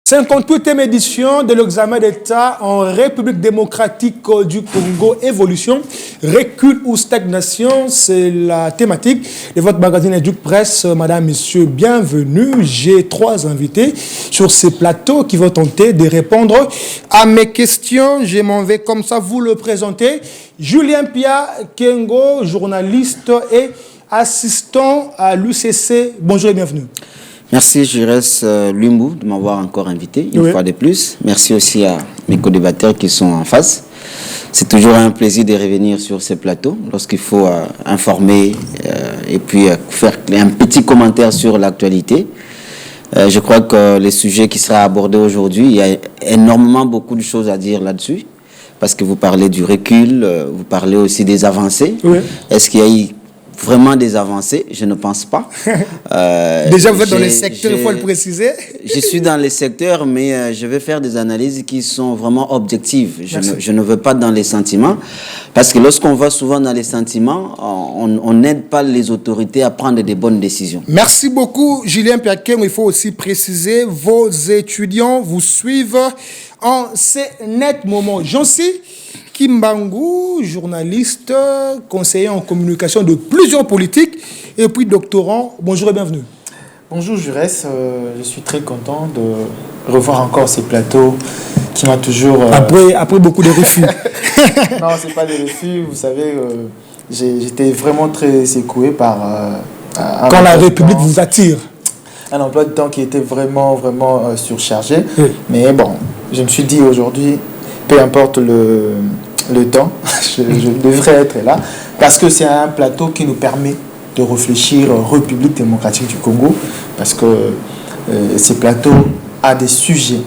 58e édition de l'examen d'État en République démocratique du Congo, évolution, recul ou stagnation, c'est la thématique de votre magazine Éduc Presse. Madame, Monsieur, bienvenue. J'ai 3 invités sur ces plateaux qui vont tenter de répondre à mes questions. Je m'en vais comme ça vous le présenter. Julien Pia Kengo, journaliste et assistant à l'UCC. Bonjour et bienvenue. Merci Jérès Lumbu de m'avoir encore invité une fois de plus. Merci aussi à mes co-débatteurs qui sont en face. C'est toujours un plaisir de revenir sur ces plateaux lorsqu'il faut informer et puis faire un petit commentaire sur l'actualité. Je crois que le sujet qui sera abordé aujourd'hui, il y a énormément beaucoup de choses à dire là-dessus. Parce que vous parlez du recul, vous parlez aussi des avancées. Oui. Est-ce qu'il y a eu vraiment des avancées? Je ne pense pas. Déjà, vous êtes dans les secteurs, il faut le préciser. Je suis dans les secteurs, mais je vais faire des analyses qui sont vraiment objectives. Je ne veux pas dans les sentiments. Parce que lorsqu'on va souvent dans les sentiments, on n'aide pas les autorités à prendre des bonnes décisions. Merci beaucoup, Julien Piakem. Il faut aussi préciser, vos étudiants vous suivent en ce net moment. Jancy Kimbangu, journaliste, conseiller en communication de plusieurs politiques et puis doctorant. Bonjour et bienvenue. Bonjour Jurès, je suis très content de revoir encore ces plateaux qui m'a toujours... Après beaucoup de refus. Non, c'est pas des refus, vous savez, j'étais vraiment très secoué par... Quand la République vous attire. Un emploi de temps qui était vraiment surchargé. Oui. Mais bon, je me suis dit aujourd'hui, peu importe le temps, je devrais être là, parce que c'est un plateau qui nous permet de réfléchir République démocratique du Congo, parce que ces plateaux a des sujets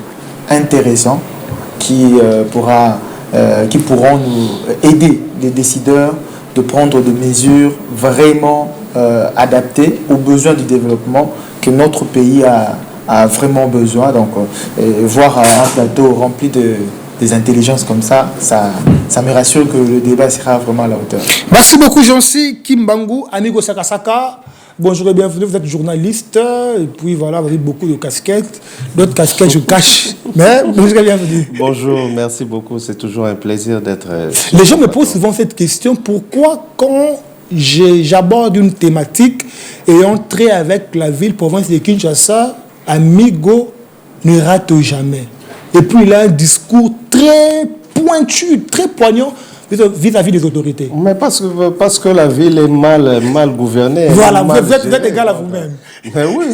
intéressants qui pourront nous aider, les décideurs, de prendre des mesures vraiment adaptées aux besoins du développement que notre pays a vraiment besoin. Donc, voir un plateau rempli des intelligences comme ça me rassure que le débat sera vraiment à la hauteur. Merci beaucoup, Jancy Kimbangu, amigo Sakasaka. Bonjour et bienvenue, vous êtes journaliste, et puis voilà, vous avez beaucoup de casquettes. D'autres casquettes, je cache. Mais bonjour et bienvenue. Bonjour, merci beaucoup, c'est toujours un plaisir d'être... Les gens me posent souvent cette question, pourquoi quand j'aborde une thématique ayant trait avec la ville, province de Kinshasa, amigo ne rate jamais. Et puis il a un discours très pointu, très poignant vis-à-vis des autorités. Mais parce que la ville est mal gouvernée. Voilà, vous êtes égal à vous-même. Mais oui,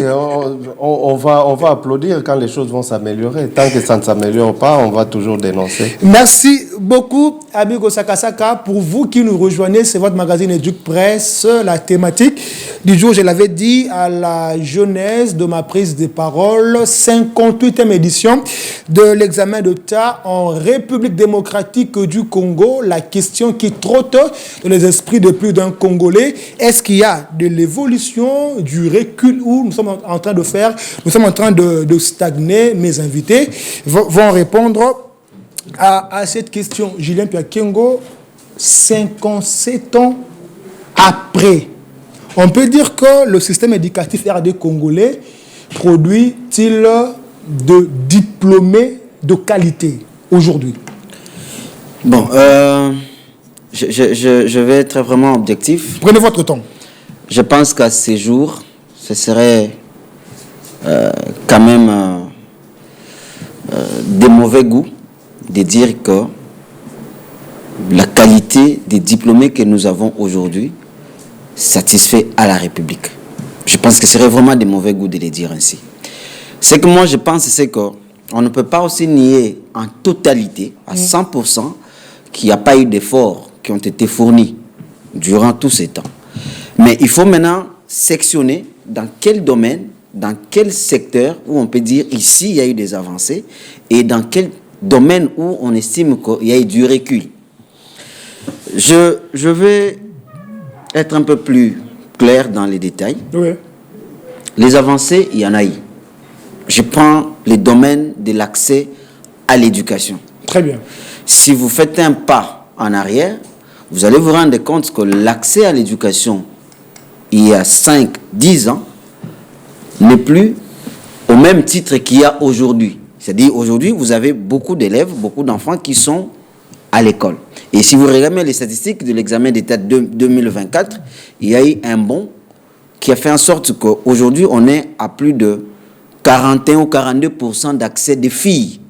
on va applaudir quand les choses vont s'améliorer. Tant que ça ne s'améliore pas, on va toujours dénoncer. Merci beaucoup, amigo Sakasaka. Pour vous qui nous rejoignez, c'est votre magazine Éduc Presse. La thématique du jour, je l'avais dit, à la genèse de ma prise de parole, 58e édition de l'examen d'État en République démocratique du Congo. La question qui trotte dans les esprits de plus d'un Congolais, est-ce qu'il y a de l'évolution, du recul ou nous sommes en train de stagner? Mes invités vont répondre à cette question. Julien Piakengo, 57 ans après, on peut dire que le système éducatif RD congolais produit-il de diplômés de qualité aujourd'hui? Bon, je vais être vraiment objectif. Prenez votre temps. Je pense qu'à ces jours, ce serait quand même de mauvais goût de dire que la qualité des diplômés que nous avons aujourd'hui satisfait à la République. Je pense que ce serait vraiment de mauvais goût de le dire ainsi. Ce que moi je pense, c'est qu'on ne peut pas aussi nier en totalité, à 100%, qu'il n'y a pas eu d'efforts qui ont été fournis durant tous ces temps. Mais il faut maintenant sectionner dans quel domaine, dans quel secteur où on peut dire ici il y a eu des avancées et dans quel domaine où on estime qu'il y a eu du recul. Je vais être un peu plus clair dans les détails. Oui. Les avancées, il y en a eu. Je prends les domaines de l'accès à l'éducation. Très bien. Si vous faites un pas en arrière, vous allez vous rendre compte que l'accès à l'éducation, il y a 5-10 ans, n'est plus au même titre qu'il y a aujourd'hui. C'est-à-dire, aujourd'hui, vous avez beaucoup d'élèves, beaucoup d'enfants qui sont à l'école. Et si vous regardez les statistiques de l'examen d'État 2024, il y a eu un bond qui a fait en sorte qu'aujourd'hui, on est à plus de 41 ou 42% d'accès des filles.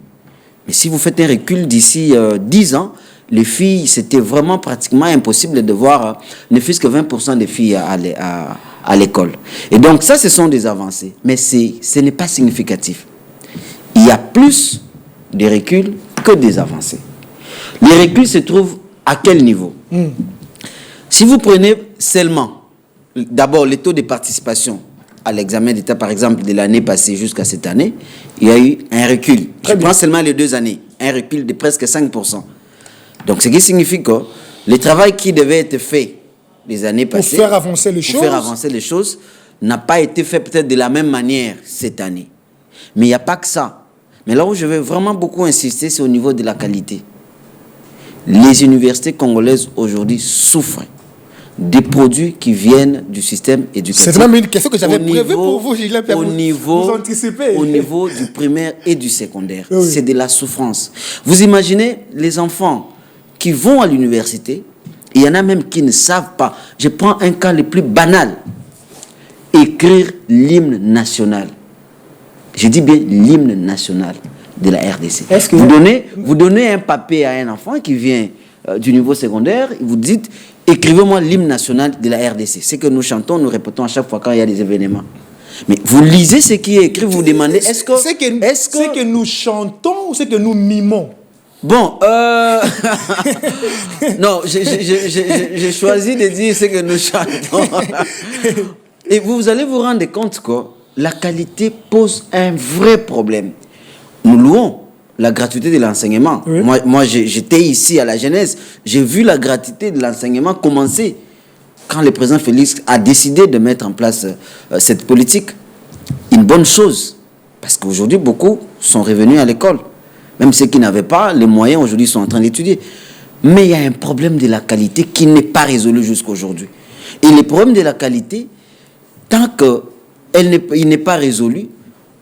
Mais si vous faites un recul d'ici 10 ans, les filles, c'était vraiment pratiquement impossible de voir ne fût-ce que 20% des filles à l'école. Et donc ça, ce sont des avancées. Mais ce n'est pas significatif. Il y a plus de reculs que des avancées. Les reculs se trouvent à quel niveau? Si vous prenez seulement, d'abord, les taux de participation à l'examen d'État, par exemple, de l'année passée jusqu'à cette année, il y a eu un recul. Je prends seulement les 2 années, un recul de presque 5%. Donc, ce qui signifie que le travail qui devait être fait les années passées, pour faire avancer les choses, n'a pas été fait peut-être de la même manière cette année. Mais il n'y a pas que ça. Mais là où je vais vraiment beaucoup insister, c'est au niveau de la qualité. Les universités congolaises aujourd'hui souffrent des produits qui viennent du système éducatif. C'est même une question que j'avais prévue pour vous, Gilles. Vous anticipez. Au niveau du primaire et du secondaire. Oui. C'est de la souffrance. Vous imaginez les enfants qui vont à l'université, il y en a même qui ne savent pas. Je prends un cas le plus banal. Écrire l'hymne national. Je dis bien l'hymne national de la RDC. Vous donnez un papier à un enfant qui vient du niveau secondaire, vous dites, écrivez-moi l'hymne national de la RDC. C'est que nous chantons, nous répétons à chaque fois quand il y a des événements. Mais vous lisez ce qui est écrit, vous demandez, est-ce que nous chantons ou c'est que nous mimons? Bon, non, j'ai choisi de dire ce que nous chantons. Et vous allez vous rendre compte que la qualité pose un vrai problème. Nous louons la gratuité de l'enseignement. Oui. Moi j'étais ici à la Genèse, j'ai vu la gratuité de l'enseignement commencer quand le président Félix a décidé de mettre en place cette politique. Une bonne chose, parce qu'aujourd'hui, beaucoup sont revenus à l'école. Même ceux qui n'avaient pas les moyens, aujourd'hui, sont en train d'étudier. Mais il y a un problème de la qualité qui n'est pas résolu jusqu'à aujourd'hui. Et le problème de la qualité, tant qu'il n'est pas résolu,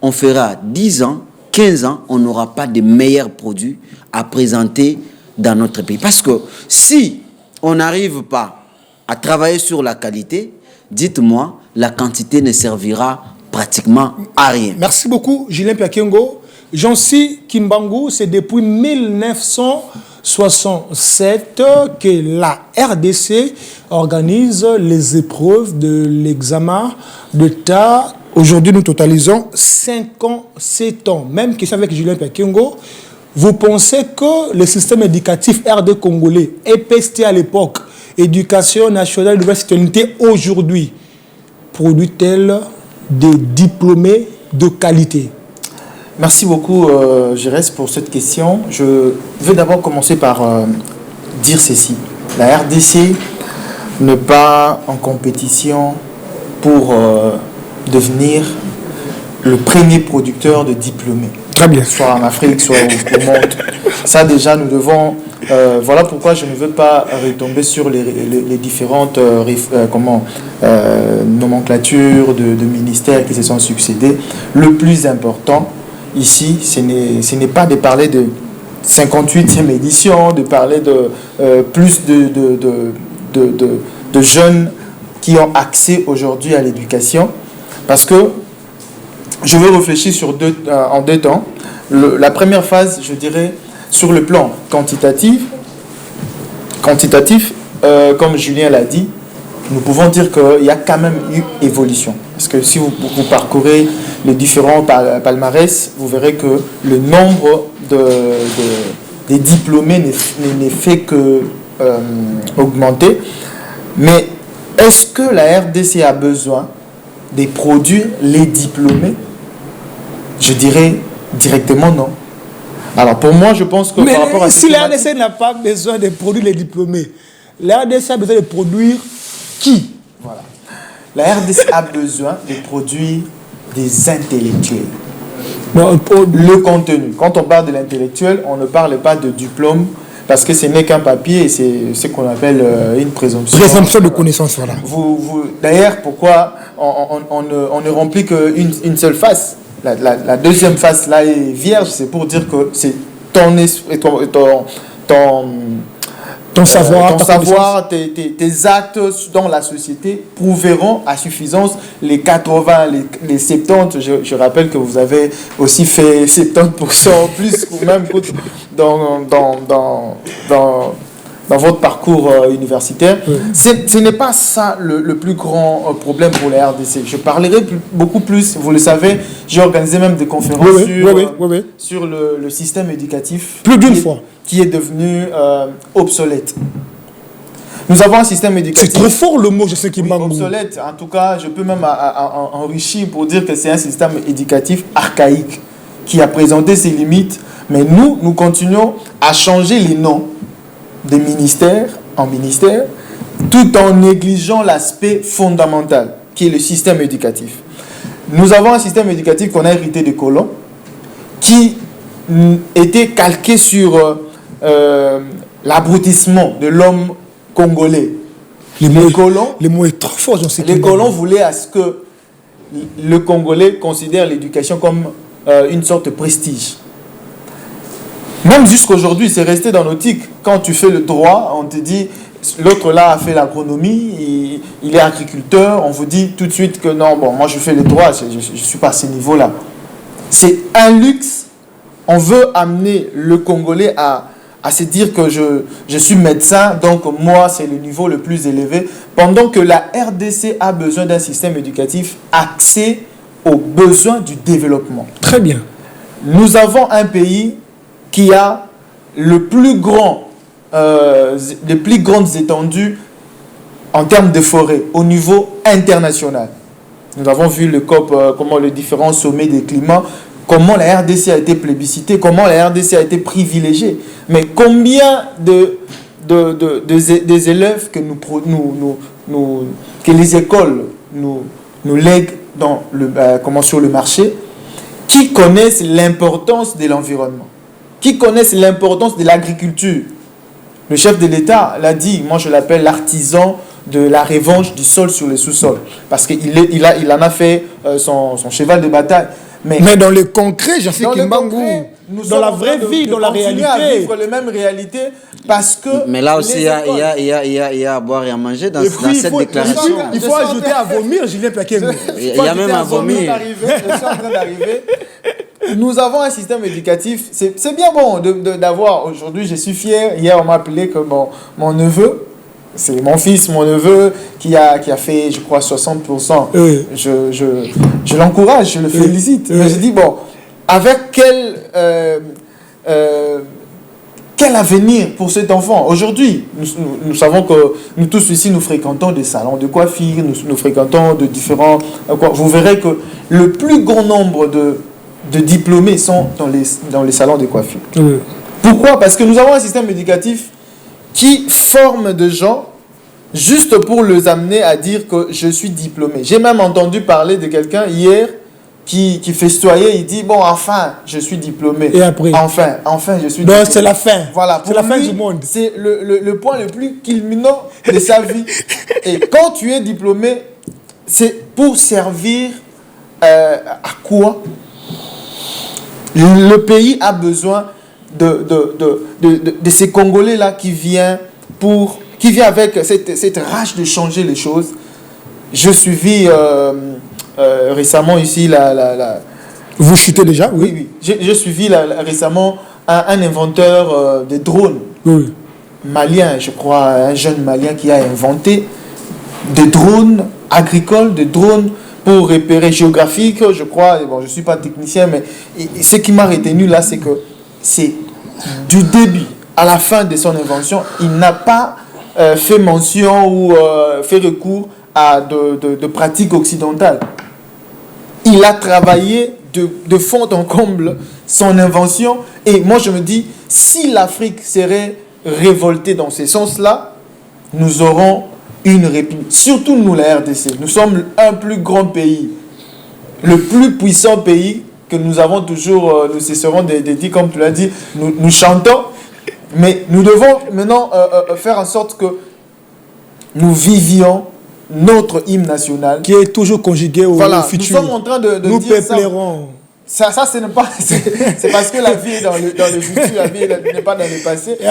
on fera 10 ans, 15 ans, on n'aura pas de meilleurs produits à présenter dans notre pays. Parce que si on n'arrive pas à travailler sur la qualité, dites-moi, la quantité ne servira pratiquement à rien. Merci beaucoup, Gilles Piakengo. Jean-C Kimbangu, c'est depuis 1967 que la RDC organise les épreuves de l'examen d'État. Aujourd'hui, nous totalisons 57 ans. Même question avec Julien Piakengo. Vous pensez que le système éducatif RD congolais, EPST à l'époque, Éducation nationale de citoyenneté aujourd'hui, produit-elle des diplômés de qualité? Merci beaucoup, Gérès, pour cette question. Je vais d'abord commencer par dire ceci. La RDC n'est pas en compétition pour devenir le premier producteur de diplômés. Très bien. Soit en Afrique, soit au monde. Ça, déjà, nous devons... voilà pourquoi je ne veux pas retomber sur les différentes nomenclatures de ministères qui se sont succédés. Le plus important, ici, ce n'est pas de parler de 58e édition, de parler de plus de jeunes qui ont accès aujourd'hui à l'éducation. Parce que je veux réfléchir en deux temps. La première phase, je dirais, sur le plan quantitatif, comme Julien l'a dit, nous pouvons dire qu'il y a quand même eu évolution. Parce que si vous parcourez les différents palmarès, vous verrez que le nombre des diplômés ne fait que augmenter. Mais est-ce que la RDC a besoin de produire les diplômés? Je dirais directement non. Alors pour moi, je pense que mais par rapport à si la RDC n'a pas besoin de produire les diplômés, la RDC a besoin de produire qui? Voilà. La RDC a besoin de produire des intellectuels. Non, le contenu. Quand on parle de l'intellectuel, on ne parle pas de diplôme parce que ce n'est qu'un papier et c'est ce qu'on appelle une présomption. Présomption de connaissance, voilà. D'ailleurs, pourquoi on ne remplit qu'une seule face? la deuxième face là est vierge, c'est pour dire que c'est ton savoir, tes actes dans la société prouveront à suffisance les 80, les 70. Je rappelle que vous avez aussi fait 70% plus ou même dans votre parcours universitaire. Oui. Ce n'est pas ça le plus grand problème pour la RDC. Je parlerai beaucoup plus, vous le savez, j'ai organisé même des conférences sur le système éducatif. Plus d'une fois. Qui est devenu obsolète. Nous avons un système éducatif... C'est trop fort le mot, je sais qu'il manque. Obsolète, en tout cas, je peux même enrichir pour dire que c'est un système éducatif archaïque qui a présenté ses limites, mais nous continuons à changer les noms des ministères en ministères, tout en négligeant l'aspect fondamental, qui est le système éducatif. Nous avons un système éducatif qu'on a hérité des colons, qui était calqué sur l'abrutissement de l'homme congolais. Les mots est trop fort, j'en sais. Les colons voulaient à ce que le Congolais considère l'éducation comme une sorte de prestige. Même jusqu'aujourd'hui, c'est resté dans nos tics. Quand tu fais le droit, on te dit, l'autre là a fait l'agronomie, il est agriculteur, on vous dit tout de suite que non, bon, moi je fais le droit, je ne suis pas à ce niveau-là. C'est un luxe. On veut amener le Congolais à se dire que je suis médecin, donc moi c'est le niveau le plus élevé, pendant que la RDC a besoin d'un système éducatif axé aux besoins du développement. Très bien. Nous avons un pays qui a les plus grandes étendues en termes de forêt au niveau international. Nous avons vu le COP, comment les différents sommets des climats, comment la RDC a été plébiscitée, comment la RDC a été privilégiée. Mais combien des élèves que que les écoles nous lèguent sur le marché, qui connaissent l'importance de l'environnement, qui connaissent l'importance de l'agriculture. Le chef de l'État l'a dit, moi je l'appelle l'artisan de la revanche du sol sur le sous-sol, parce qu'il en a fait son cheval de bataille. Mais dans le concret, j'en sais qu'il manque dans la vraie vie, dans la réalité. À vivre les mêmes réalités parce que... Mais là aussi, il y a à boire et à manger dans cette déclaration. Il faut ajouter à vomir, Julien Plaquemou. Il y a même à vomir. Je suis en train d'arriver. Nous avons un système éducatif. C'est bien bon d'avoir... Aujourd'hui, je suis fier. Hier, on m'a appelé que mon neveu... C'est mon fils, mon neveu, qui a fait, je crois, 60%. Oui. Je l'encourage, je le félicite. Mais je dis, bon, avec quel avenir pour cet enfant? Aujourd'hui, nous savons que nous tous ici, nous fréquentons des salons de coiffure, nous fréquentons de différents... Vous verrez que le plus grand nombre de diplômés sont dans les salons de coiffure. Oui. Pourquoi? Parce que nous avons un système éducatif qui forment des gens juste pour les amener à dire que je suis diplômé. J'ai même entendu parler de quelqu'un hier qui festoyait, il dit, bon, enfin, je suis diplômé. Et après? Enfin, je suis diplômé. Donc, c'est la fin. Voilà. C'est la fin du monde. C'est le point le plus culminant de sa vie. Et quand tu es diplômé, c'est pour servir à quoi? Le pays a besoin de ces Congolais-là qui vient avec cette rage de changer les choses. Je suivis récemment ici Vous chutez déjà? Oui. Oui. J'ai suivi récemment un inventeur de drones. Oui. Malien, je crois, un jeune Malien qui a inventé des drones agricoles, des drones pour repérer géographiques, je crois. Bon, je ne suis pas technicien, mais ce qui m'a retenu là, c'est que c'est du début à la fin de son invention, il n'a pas fait mention ou fait recours à de pratiques occidentales. Il a travaillé de fond en comble son invention. Et moi, je me dis, si l'Afrique serait révoltée dans ce sens-là, nous aurons une république. Surtout nous, la RDC. Nous sommes un plus grand pays, le plus puissant pays que nous avons toujours, nous cesserons de dire, comme tu l'as dit, nous chantons, mais nous devons maintenant faire en sorte que nous vivions notre hymne national. Qui est toujours conjugué au futur. Nous sommes en train de nous dire ça. Ça c'est parce que la vie est dans le futur, la vie n'est pas dans le passé. Il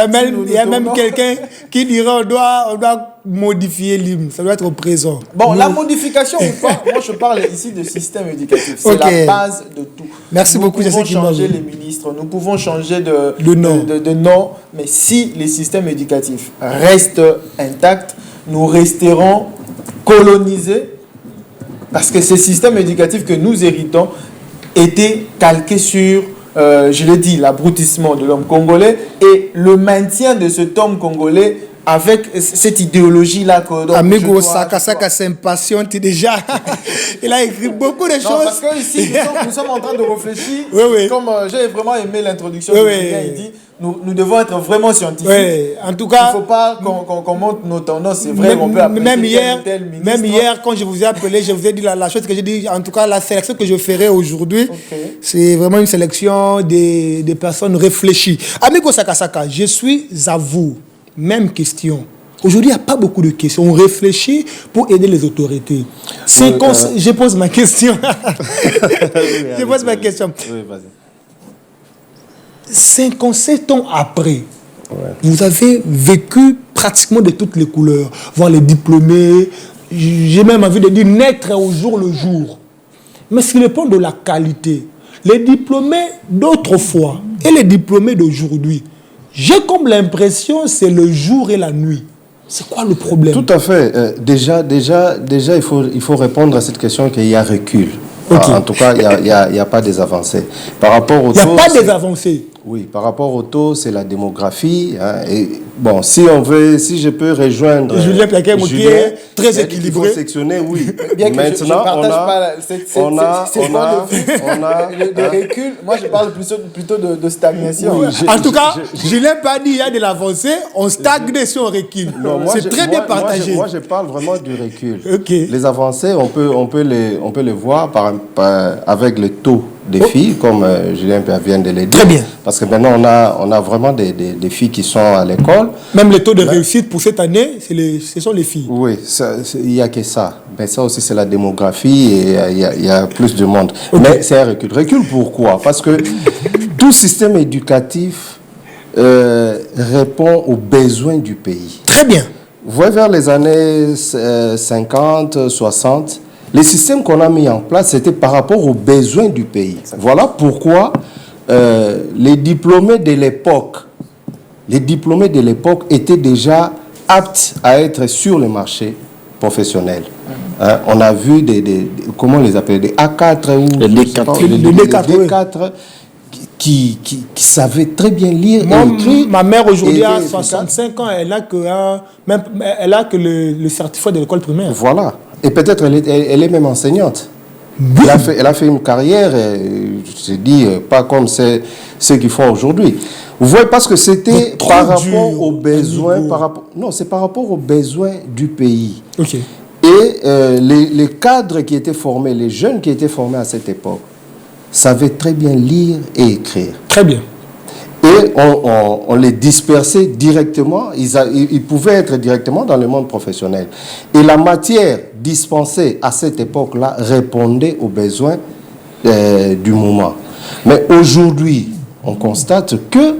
y a même quelqu'un qui dirait on doit modifier l'hymne, ça doit être au présent. Bon, la modification ou pas, moi je parle ici de système éducatif. C'est la base de tout. Merci beaucoup. Nous pouvons changer les ministres, nous pouvons changer de nom, mais si les systèmes éducatifs restent intacts, nous resterons colonisés parce que ces systèmes éducatifs que nous héritons étaient calqués sur, je l'ai dit, l'abrutissement de l'homme congolais et le maintien de cet homme congolais avec cette idéologie-là. Amigo Sakasaka s'impatiente déjà. Il a écrit beaucoup de choses. Parce que ici, nous sommes en train de réfléchir. Oui. Comme j'ai vraiment aimé l'introduction de Julien, il dit nous devons être vraiment scientifiques. Oui. En tout cas, il ne faut pas qu'on monte nos tendances. C'est vrai qu'on peut appeler même hier, quand je vous ai appelé, je vous ai dit la chose que j'ai dit. En tout cas, la sélection que je ferai aujourd'hui, c'est vraiment une sélection des personnes réfléchies. Amigo Sakasaka, je suis à vous. Même question. Aujourd'hui, il n'y a pas beaucoup de questions. On réfléchit pour aider les autorités. Je pose ma question. Je pose ma question. Oui, vas-y. 57 ans après, vous avez vécu pratiquement de toutes les couleurs. Voir les diplômés, j'ai même envie de dire naître au jour le jour. Mais sur le plan de la qualité, les diplômés d'autrefois et les diplômés d'aujourd'hui, j'ai comme l'impression c'est le jour et la nuit. C'est quoi le problème? Tout à fait. Déjà, il faut répondre à cette question qu'il y a recul. Okay. En tout cas, il n'y a pas des avancées. Par rapport au il n'y a pas des avancées. Oui, par rapport au taux, c'est la démographie. Hein, et bon, si je peux rejoindre Julien Plaquet, qui est très équilibré. Il faut sectionner, oui. Bien que maintenant, on a de recul. Moi, je parle plutôt de stagnation. Oui, en tout cas, Julien pas dit il y a de l'avancée, on stagne si on recule. C'est très bien partagé. Moi, je parle vraiment du recul. Okay. Les avancées, on peut les voir avec le taux des filles, comme Julien vient de le dire. Très bien. Parce que maintenant, on a vraiment des filles qui sont à l'école. Même le taux de réussite pour cette année, ce sont les filles. Oui, il n'y a que ça. Mais ça aussi, c'est la démographie et il y a plus de monde. Okay. Mais c'est un recul. Recul pourquoi? Parce que tout système éducatif répond aux besoins du pays. Très bien. Vous voyez, vers les années 50, 60, les systèmes qu'on a mis en place, c'était par rapport aux besoins du pays. Voilà pourquoi les diplômés de l'époque étaient déjà aptes à être sur le marché professionnel. Hein, on a vu comment on les appelle, des A4 ou les D4 qui savaient très bien lire et écrire. Ma mère aujourd'hui a 65 ans, elle a que le certificat de l'école primaire. Voilà. Et peut-être elle est même enseignante. Elle a fait une carrière, je dis, pas comme ceux qui font aujourd'hui. Vous voyez, parce que c'était par rapport aux besoins, c'est par rapport aux besoins du pays. Okay. Et les cadres qui étaient formés, les jeunes qui étaient formés à cette époque, savaient très bien lire et écrire. Très bien. Et on les dispersait directement, ils pouvaient être directement dans le monde professionnel. Et la matière dispensée à cette époque-là répondait aux besoins du moment. Mais aujourd'hui, on constate que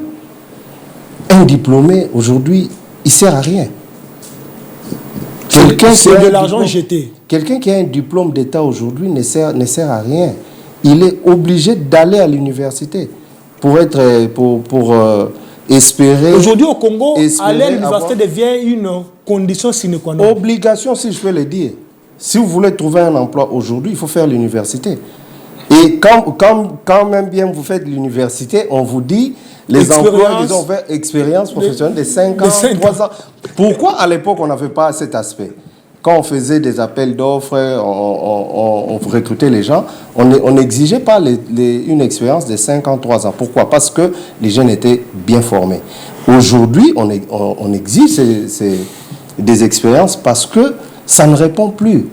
un diplômé, aujourd'hui, il ne sert à rien. C'est de l'argent jeté. Quelqu'un qui a un diplôme d'État aujourd'hui ne sert à rien. Il est obligé d'aller à l'université pour espérer... Aujourd'hui au Congo, aller à l'université devient une condition sine qua non. Obligation, si je peux le dire. Si vous voulez trouver un emploi aujourd'hui, il faut faire l'université. Et quand même bien vous faites l'université, on vous dit les emplois, ils ont fait expérience professionnelle de 5 ans, 3 ans. Pourquoi à l'époque on n'avait pas cet aspect? Quand on faisait des appels d'offres, on recrutait les gens, on n'exigeait pas une expérience de 5 ans, 3 ans. Pourquoi? Parce que les jeunes étaient bien formés. Aujourd'hui, on exige des expériences parce que ça ne répond plus.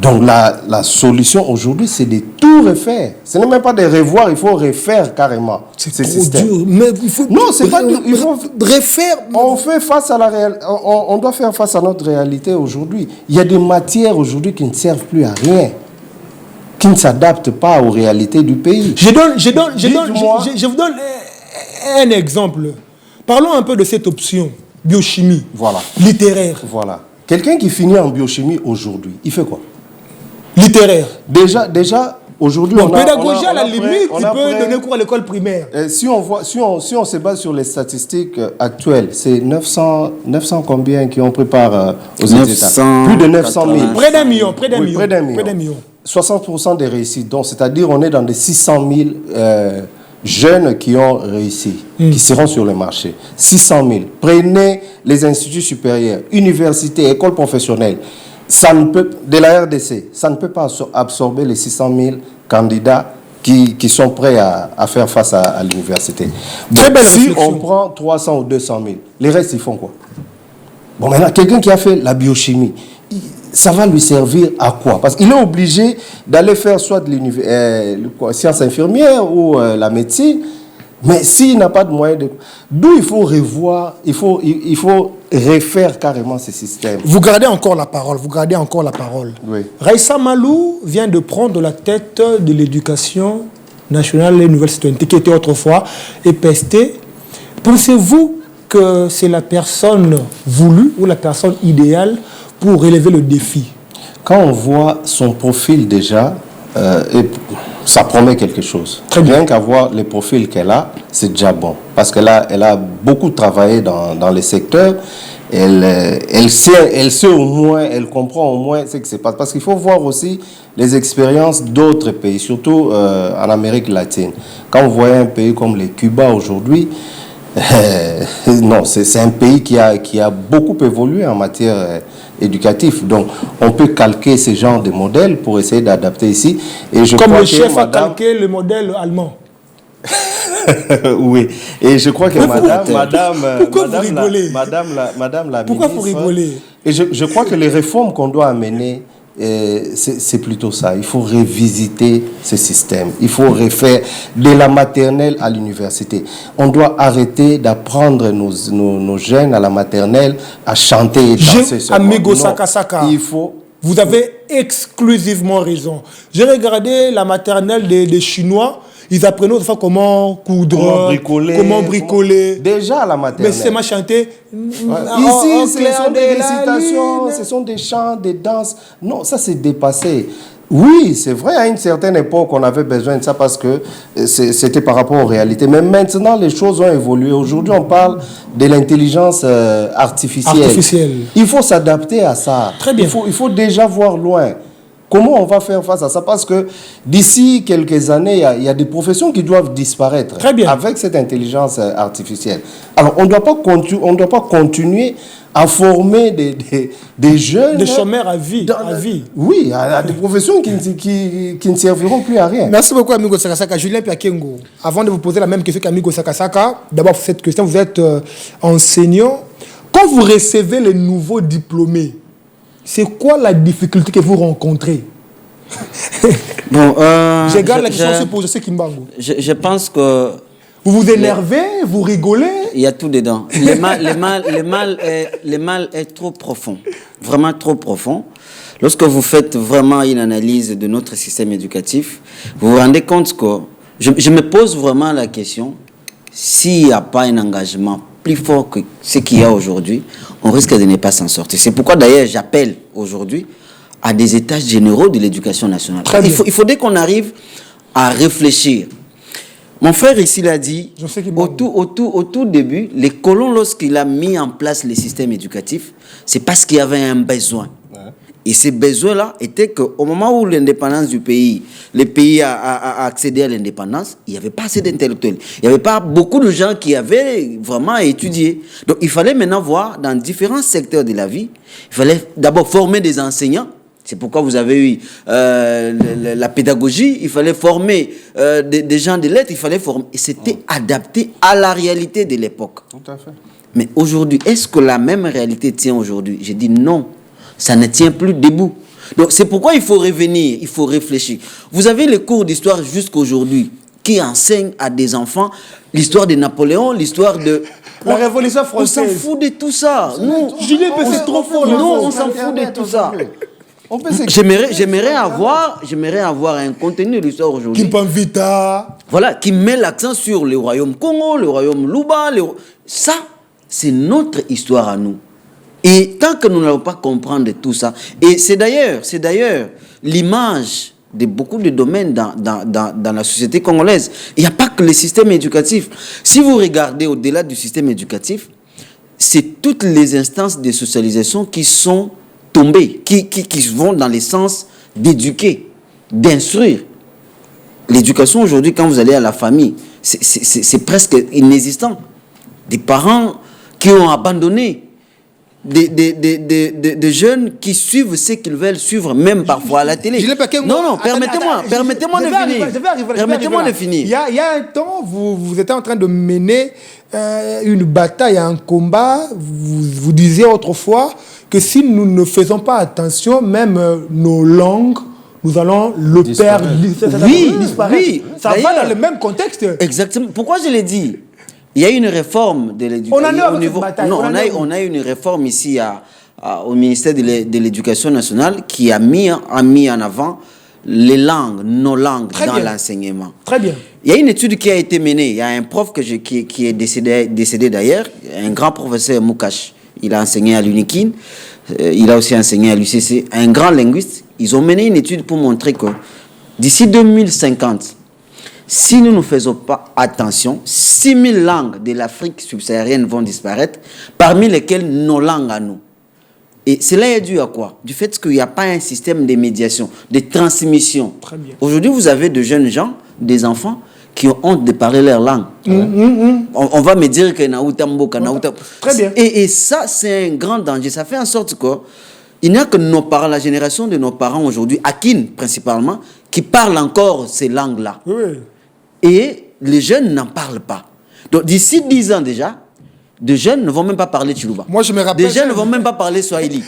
Donc la solution aujourd'hui, c'est de tout refaire. Ce n'est même pas de revoir, il faut refaire carrément ces systèmes. Dur, mais il faut non, c'est pas dur. Il faut refaire. On fait face à la réalité. On doit faire face à notre réalité aujourd'hui. Il y a des matières aujourd'hui qui ne servent plus à rien. qui ne s'adaptent pas aux réalités du pays. Je vous donne un exemple. Parlons un peu de cette option, biochimie, voilà. Littéraire. Voilà. Quelqu'un qui finit en biochimie aujourd'hui, il fait quoi? Littéraire. Déjà aujourd'hui, on pédagogie à la limite, il peut donner cours à l'école primaire. Si on se base sur les statistiques actuelles, c'est 900 combien qui ont prépare aux États? Plus de 900 000. Près d'un million. 60% des réussites. Donc, c'est-à-dire on est dans des 600 000 jeunes qui ont réussi, qui seront sur le marché. 600 000. Prenez les instituts supérieurs, universités, écoles professionnelles. Ça ne peut, de la RDC, ça ne peut pas absorber les 600 000 candidats qui sont prêts à faire face à l'université. Bon, si on prend 300 ou 200 000, les restes, ils font quoi? Bon, maintenant, quelqu'un qui a fait la biochimie, ça va lui servir à quoi? Parce qu'il est obligé d'aller faire soit de sciences infirmières ou la médecine, mais s'il n'a pas de moyens de... D'où il faut revoir, il faut refaire carrément ce système. Vous gardez encore la parole, Oui. Raissa Malou vient de prendre la tête de l'éducation nationale et nouvelle citoyenneté qui était autrefois EPST. Pensez-vous que c'est la personne voulue ou la personne idéale pour relever le défi? Quand on voit son profil déjà, ça promet quelque chose. Rien qu'à voir les profils qu'elle a, c'est déjà bon. Parce qu'elle a beaucoup travaillé dans les secteurs. Elle sait au moins, elle comprend au moins ce qui se passe. Parce qu'il faut voir aussi les expériences d'autres pays, surtout en Amérique latine. Quand vous voyez un pays comme les Cuba aujourd'hui, non, c'est un pays qui a beaucoup évolué en matière éducative. Donc, on peut calquer ce genre de modèles pour essayer d'adapter ici. Et je comme crois le chef a calqué le modèle allemand. Oui, et je crois que madame la Pourquoi ministre, vous rigolez? Et je crois que les réformes qu'on doit amener, c'est plutôt ça. Il faut revisiter ce système. Il faut refaire de la maternelle à l'université. On doit arrêter d'apprendre nos jeunes à la maternelle à chanter et danser. Amigo Sakasaka. Il faut... Vous avez exclusivement raison. J'ai regardé la maternelle des Chinois. Ils apprenaient autrefois comment coudre, comment bricoler. Déjà à la maternelle. Mais c'est ma chanter. Ici, ce sont des récitations, ce sont des chants, des danses. Non, ça c'est dépassé. Oui, c'est vrai, à une certaine époque, on avait besoin de ça parce que c'était par rapport aux réalités. Mais maintenant, les choses ont évolué. Aujourd'hui, on parle de l'intelligence artificielle. Il faut s'adapter à ça. Très bien. Il faut déjà voir loin. Comment on va faire face à ça? Parce que d'ici quelques années, il y a des professions qui doivent disparaître. Très bien. Avec cette intelligence artificielle. Alors, on ne doit pas continuer à former des jeunes... Des chômeurs à vie. Oui, à des professions qui ne serviront plus à rien. Merci beaucoup, Amigo Sakasaka. Julien Piakengo, avant de vous poser la même question qu'Amigo Sakasaka, d'abord, pour cette question, vous êtes enseignant. Quand vous recevez les nouveaux diplômés, c'est quoi la difficulté que vous rencontrez? Bon, je garde la question pour José Kimbangu. Je pense que... Vous vous énervez, vous rigolez? Il y a tout dedans. Le mal est trop profond. Vraiment trop profond. Lorsque vous faites vraiment une analyse de notre système éducatif, vous vous rendez compte que... Je me pose vraiment la question, s'il n'y a pas un engagement plus fort que ce qu'il y a aujourd'hui, on risque de ne pas s'en sortir. C'est pourquoi d'ailleurs j'appelle aujourd'hui à des états généraux de l'éducation nationale. Il faudrait qu'on arrive à réfléchir. Mon frère ici l'a dit, au tout début, les colons, lorsqu'il a mis en place le système éducatif, c'est parce qu'il y avait un besoin. Ouais. Et ces besoins-là étaient qu'au moment où l'indépendance du pays, le pays a accédé à l'indépendance, il n'y avait pas assez d'intellectuels. Il n'y avait pas beaucoup de gens qui avaient vraiment étudié. Donc il fallait maintenant voir dans différents secteurs de la vie, il fallait d'abord former des enseignants. C'est pourquoi vous avez eu la pédagogie, il fallait former des gens de lettres, il fallait former. Et c'était adapté à la réalité de l'époque. Tout à fait. Mais aujourd'hui, est-ce que la même réalité tient aujourd'hui? J'ai dit non, ça ne tient plus debout. Donc c'est pourquoi il faut revenir, il faut réfléchir. Vous avez les cours d'histoire jusqu'aujourd'hui qui enseignent à des enfants l'histoire de Napoléon, l'histoire de... La Révolution française. On s'en fout de tout ça. Julien, c'est trop fort. Non, on s'en fout de tout ça. J'aimerais avoir un contenu de l'histoire aujourd'hui. Kimpamvita. Voilà, qui met l'accent sur le royaume Congo, le royaume Luba. Ça, c'est notre histoire à nous. Et tant que nous n'allons pas comprendre tout ça, et c'est d'ailleurs l'image de beaucoup de domaines dans la société congolaise. Il n'y a pas que le système éducatif. Si vous regardez au-delà du système éducatif, c'est toutes les instances de socialisation qui sont tombées, qui vont dans le sens d'éduquer, d'instruire. L'éducation aujourd'hui, quand vous allez à la famille, c'est presque inexistant. Des parents qui ont abandonné, des jeunes qui suivent ce qu'ils veulent suivre, même parfois à la télé. Non, permettez-moi de finir. Il y a un temps, vous étiez en train de mener une bataille, un combat. Vous disiez autrefois que si nous ne faisons pas attention, même nos langues, nous allons le perdre, disparaître. Oui. Ça va dans le même contexte. Exactement. Pourquoi je l'ai dit? Il y a une réforme de l'éducation. On a une réforme ici au ministère de l'Éducation nationale qui a mis en avant les langues, nos langues dans l'enseignement. Très bien. Il y a une étude qui a été menée. Il y a un prof qui est décédé d'ailleurs, un grand professeur Moukache. Il a enseigné à l'UNIKIN, il a aussi enseigné à l'UCC, un grand linguiste. Ils ont mené une étude pour montrer que d'ici 2050, si nous ne faisons pas attention, 6000 langues de l'Afrique subsaharienne vont disparaître, parmi lesquelles nos langues à nous. Et cela est dû à quoi? Du fait qu'il n'y a pas un système de médiation, de transmission. Très bien. Aujourd'hui, vous avez de jeunes gens, des enfants, qui ont honte de parler leur langue. On va me dire que Très bien. Et ça, c'est un grand danger. Ça fait en sorte qu'il n'y a que nos parents, la génération de nos parents aujourd'hui, Akin principalement, qui parlent encore ces langues-là. Oui. Et les jeunes n'en parlent pas. Donc d'ici 10 ans déjà, des jeunes ne vont même pas parler Chiluba. Moi, je me rappelle. Des jeunes ne vont même pas parler Swahili.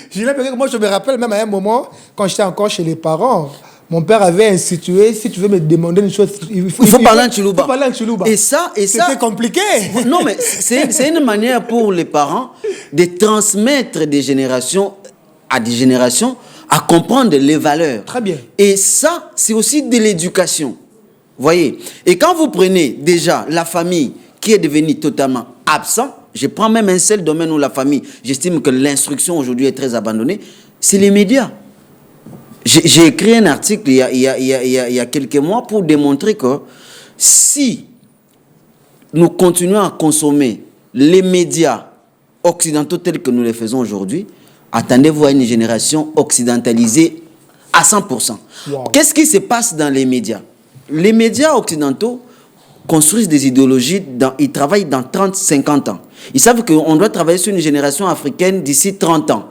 Moi, je me rappelle même à un moment, quand j'étais encore chez les parents, mon père avait institué, si tu veux me demander une chose, il faut parler en Chiluba. Et ça, c'était compliqué. Non, mais c'est une manière pour les parents de transmettre des générations à des générations à comprendre les valeurs. Très bien. Et ça, c'est aussi de l'éducation. Voyez. Et quand vous prenez déjà la famille qui est devenue totalement absente, je prends même un seul domaine où la famille, j'estime que l'instruction aujourd'hui est très abandonnée, c'est les médias. J'ai écrit un article il y a quelques mois pour démontrer que si nous continuons à consommer les médias occidentaux tels que nous les faisons aujourd'hui, attendez-vous à une génération occidentalisée à 100%. Wow. Qu'est-ce qui se passe dans les médias? Les médias occidentaux construisent des idéologies, ils travaillent dans 30-50 ans. Ils savent qu'on doit travailler sur une génération africaine d'ici 30 ans.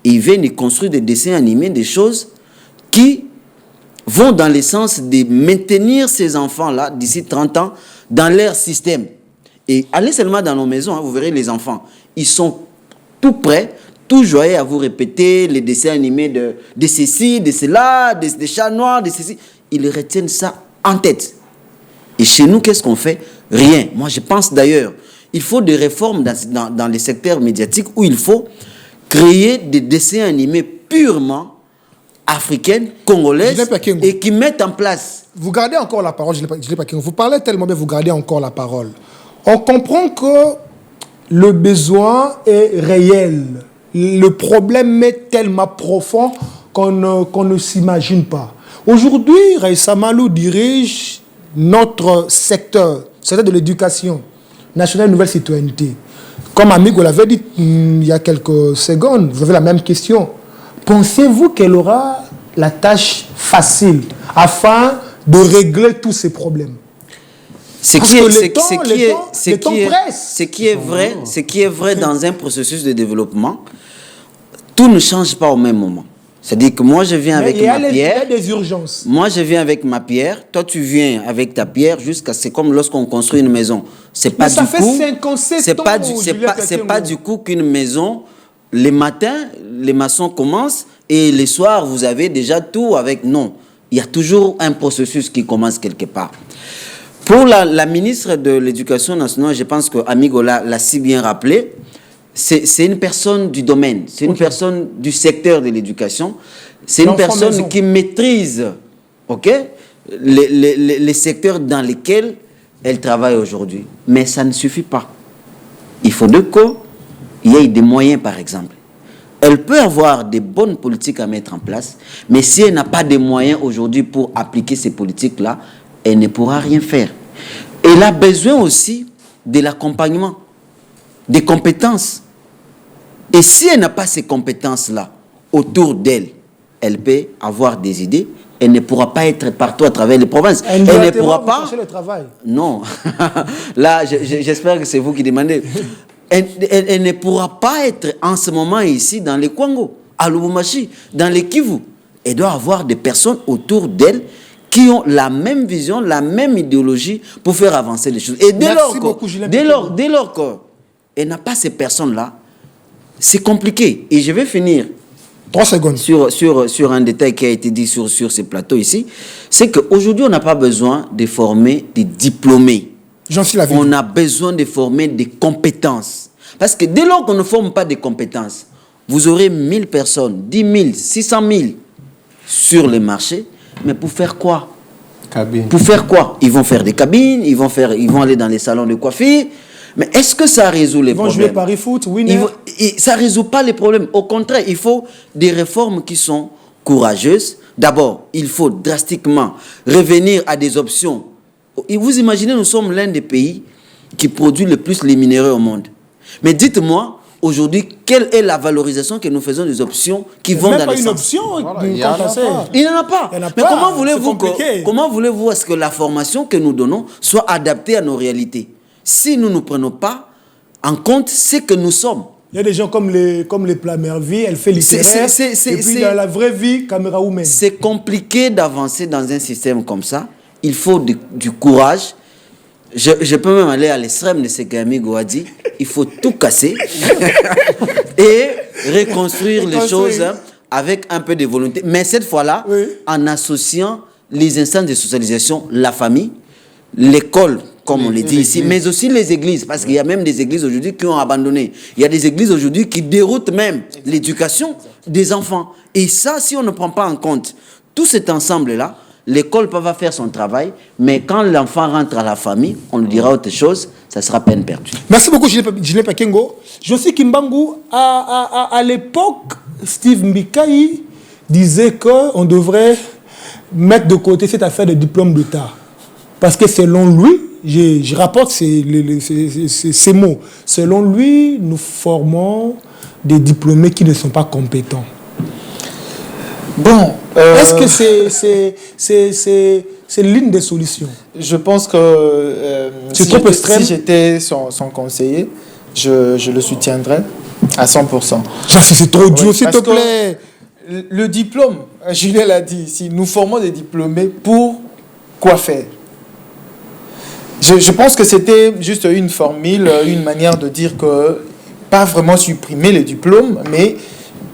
Et ils viennent construire des dessins animés, des choses qui vont dans le sens de maintenir ces enfants-là d'ici 30 ans dans leur système. Et allez seulement dans nos maisons, vous verrez les enfants. Ils sont tout prêts, tout joyeux à vous répéter les dessins animés de ceci, de cela, des chats noirs, de ceci. Ils retiennent ça en tête. Et chez nous, qu'est-ce qu'on fait? Rien. Moi, je pense d'ailleurs, il faut des réformes dans les secteurs médiatiques où il faut créer des dessins animés purement africaines, congolaises, et qui mettent en place. Vous gardez encore la parole, vous parlez tellement bien, vous gardez encore la parole. On comprend que le besoin est réel. Le problème est tellement profond qu'on ne s'imagine pas. Aujourd'hui, Raissa Malou dirige notre secteur de l'éducation nationale nouvelle citoyenneté. Comme Amigo l'avait dit il y a quelques secondes, vous avez la même question. Pensez-vous qu'elle aura la tâche facile afin de régler tous ces problèmes? Ce qui est vrai dans un processus de développement, tout ne change pas au même moment. C'est-à-dire que moi, je viens avec ma pierre. Il y a des urgences. Moi, je viens avec ma pierre. Toi, tu viens avec ta pierre jusqu'à... C'est comme lorsqu'on construit une maison. C'est pas ça fait 57 ans. C'est pas du coup qu'une maison... Les matins, les maçons commencent et les soirs, vous avez déjà tout avec... Non. Il y a toujours un processus qui commence quelque part. Pour la ministre de l'Éducation nationale, je pense que Amigo l'a si bien rappelé, c'est une personne du domaine, c'est une personne du secteur de l'éducation, c'est une personne maison. qui maîtrise, les secteurs dans lesquels elle travaille aujourd'hui. Mais ça ne suffit pas. Il faut qu'il y ait des moyens, par exemple. Elle peut avoir des bonnes politiques à mettre en place, mais si elle n'a pas de moyens aujourd'hui pour appliquer ces politiques-là, elle ne pourra rien faire. Elle a besoin aussi de l'accompagnement, des compétences. Et si elle n'a pas ces compétences-là autour d'elle, elle peut avoir des idées. Elle ne pourra pas être partout à travers les provinces. Elle ne pourra pas... le travail. Non. Là, j'espère que c'est vous qui demandez. Elle ne pourra pas être en ce moment ici dans les Kwango, à Lubumbashi, dans les Kivu. Elle doit avoir des personnes autour d'elle qui ont la même vision, la même idéologie pour faire avancer les choses. Et dès lors qu'elle n'a pas ces personnes-là, c'est compliqué. Et je vais finir 3 secondes. Sur un détail qui a été dit sur ces plateaux ici. C'est qu'aujourd'hui, on n'a pas besoin de former des diplômés. On a besoin de former des compétences. Parce que dès lors qu'on ne forme pas des compétences, vous aurez 1000 personnes, 10 000, 600 000 sur le marché. Mais pour faire quoi? Pour faire quoi? Ils vont faire des cabines, ils vont aller dans les salons de coiffure. Mais est-ce que ça résout les problèmes? Ils vont jouer Paris-Foot, ça ne résout pas les problèmes. Au contraire, il faut des réformes qui sont courageuses. D'abord, il faut drastiquement revenir à des options. Et vous imaginez, nous sommes l'un des pays qui produit le plus les minéraux au monde. Mais dites-moi, aujourd'hui, quelle est la valorisation que nous faisons des options qui vont dans les sens? Il n'y en a pas. Mais comment voulez-vous à ce que la formation que nous donnons soit adaptée à nos réalités si nous ne prenons pas en compte ce que nous sommes? Il y a des gens comme les Plamervie, elle fait littéraire, et puis dans la vraie vie, caméra woman. C'est compliqué d'avancer dans un système comme ça. Il faut du courage. Je peux même aller à l'extrême de ce qu'Amigo a dit. Il faut tout casser et reconstruire les choses avec un peu de volonté. Mais cette fois-là, en associant les instances de socialisation, la famille, l'école, comme on le dit ici, mais aussi les églises. Parce qu'il y a même des églises aujourd'hui qui ont abandonné. Il y a des églises aujourd'hui qui déroutent même l'éducation des enfants. Et ça, si on ne prend pas en compte tout cet ensemble-là, l'école peut faire son travail, mais quand l'enfant rentre à la famille, on lui dira autre chose, ça sera peine perdue. Merci beaucoup, Gilles Pakengo. Josie Kimbangu, à l'époque, Steve Mbikai disait qu'on devrait mettre de côté cette affaire de diplôme d'État. Parce que selon lui, je rapporte ces mots, selon lui, nous formons des diplômés qui ne sont pas compétents. Bon, est-ce que c'est l'une des solutions? Je pense que c'est trop extrême. Si j'étais son conseiller, je le soutiendrais à 100%. C'est trop dur, s'il te plaît. Le diplôme, Julien l'a dit ici, nous formons des diplômés pour quoi faire? Je pense que c'était juste une formule, une manière de dire que pas vraiment supprimer les diplômes, mais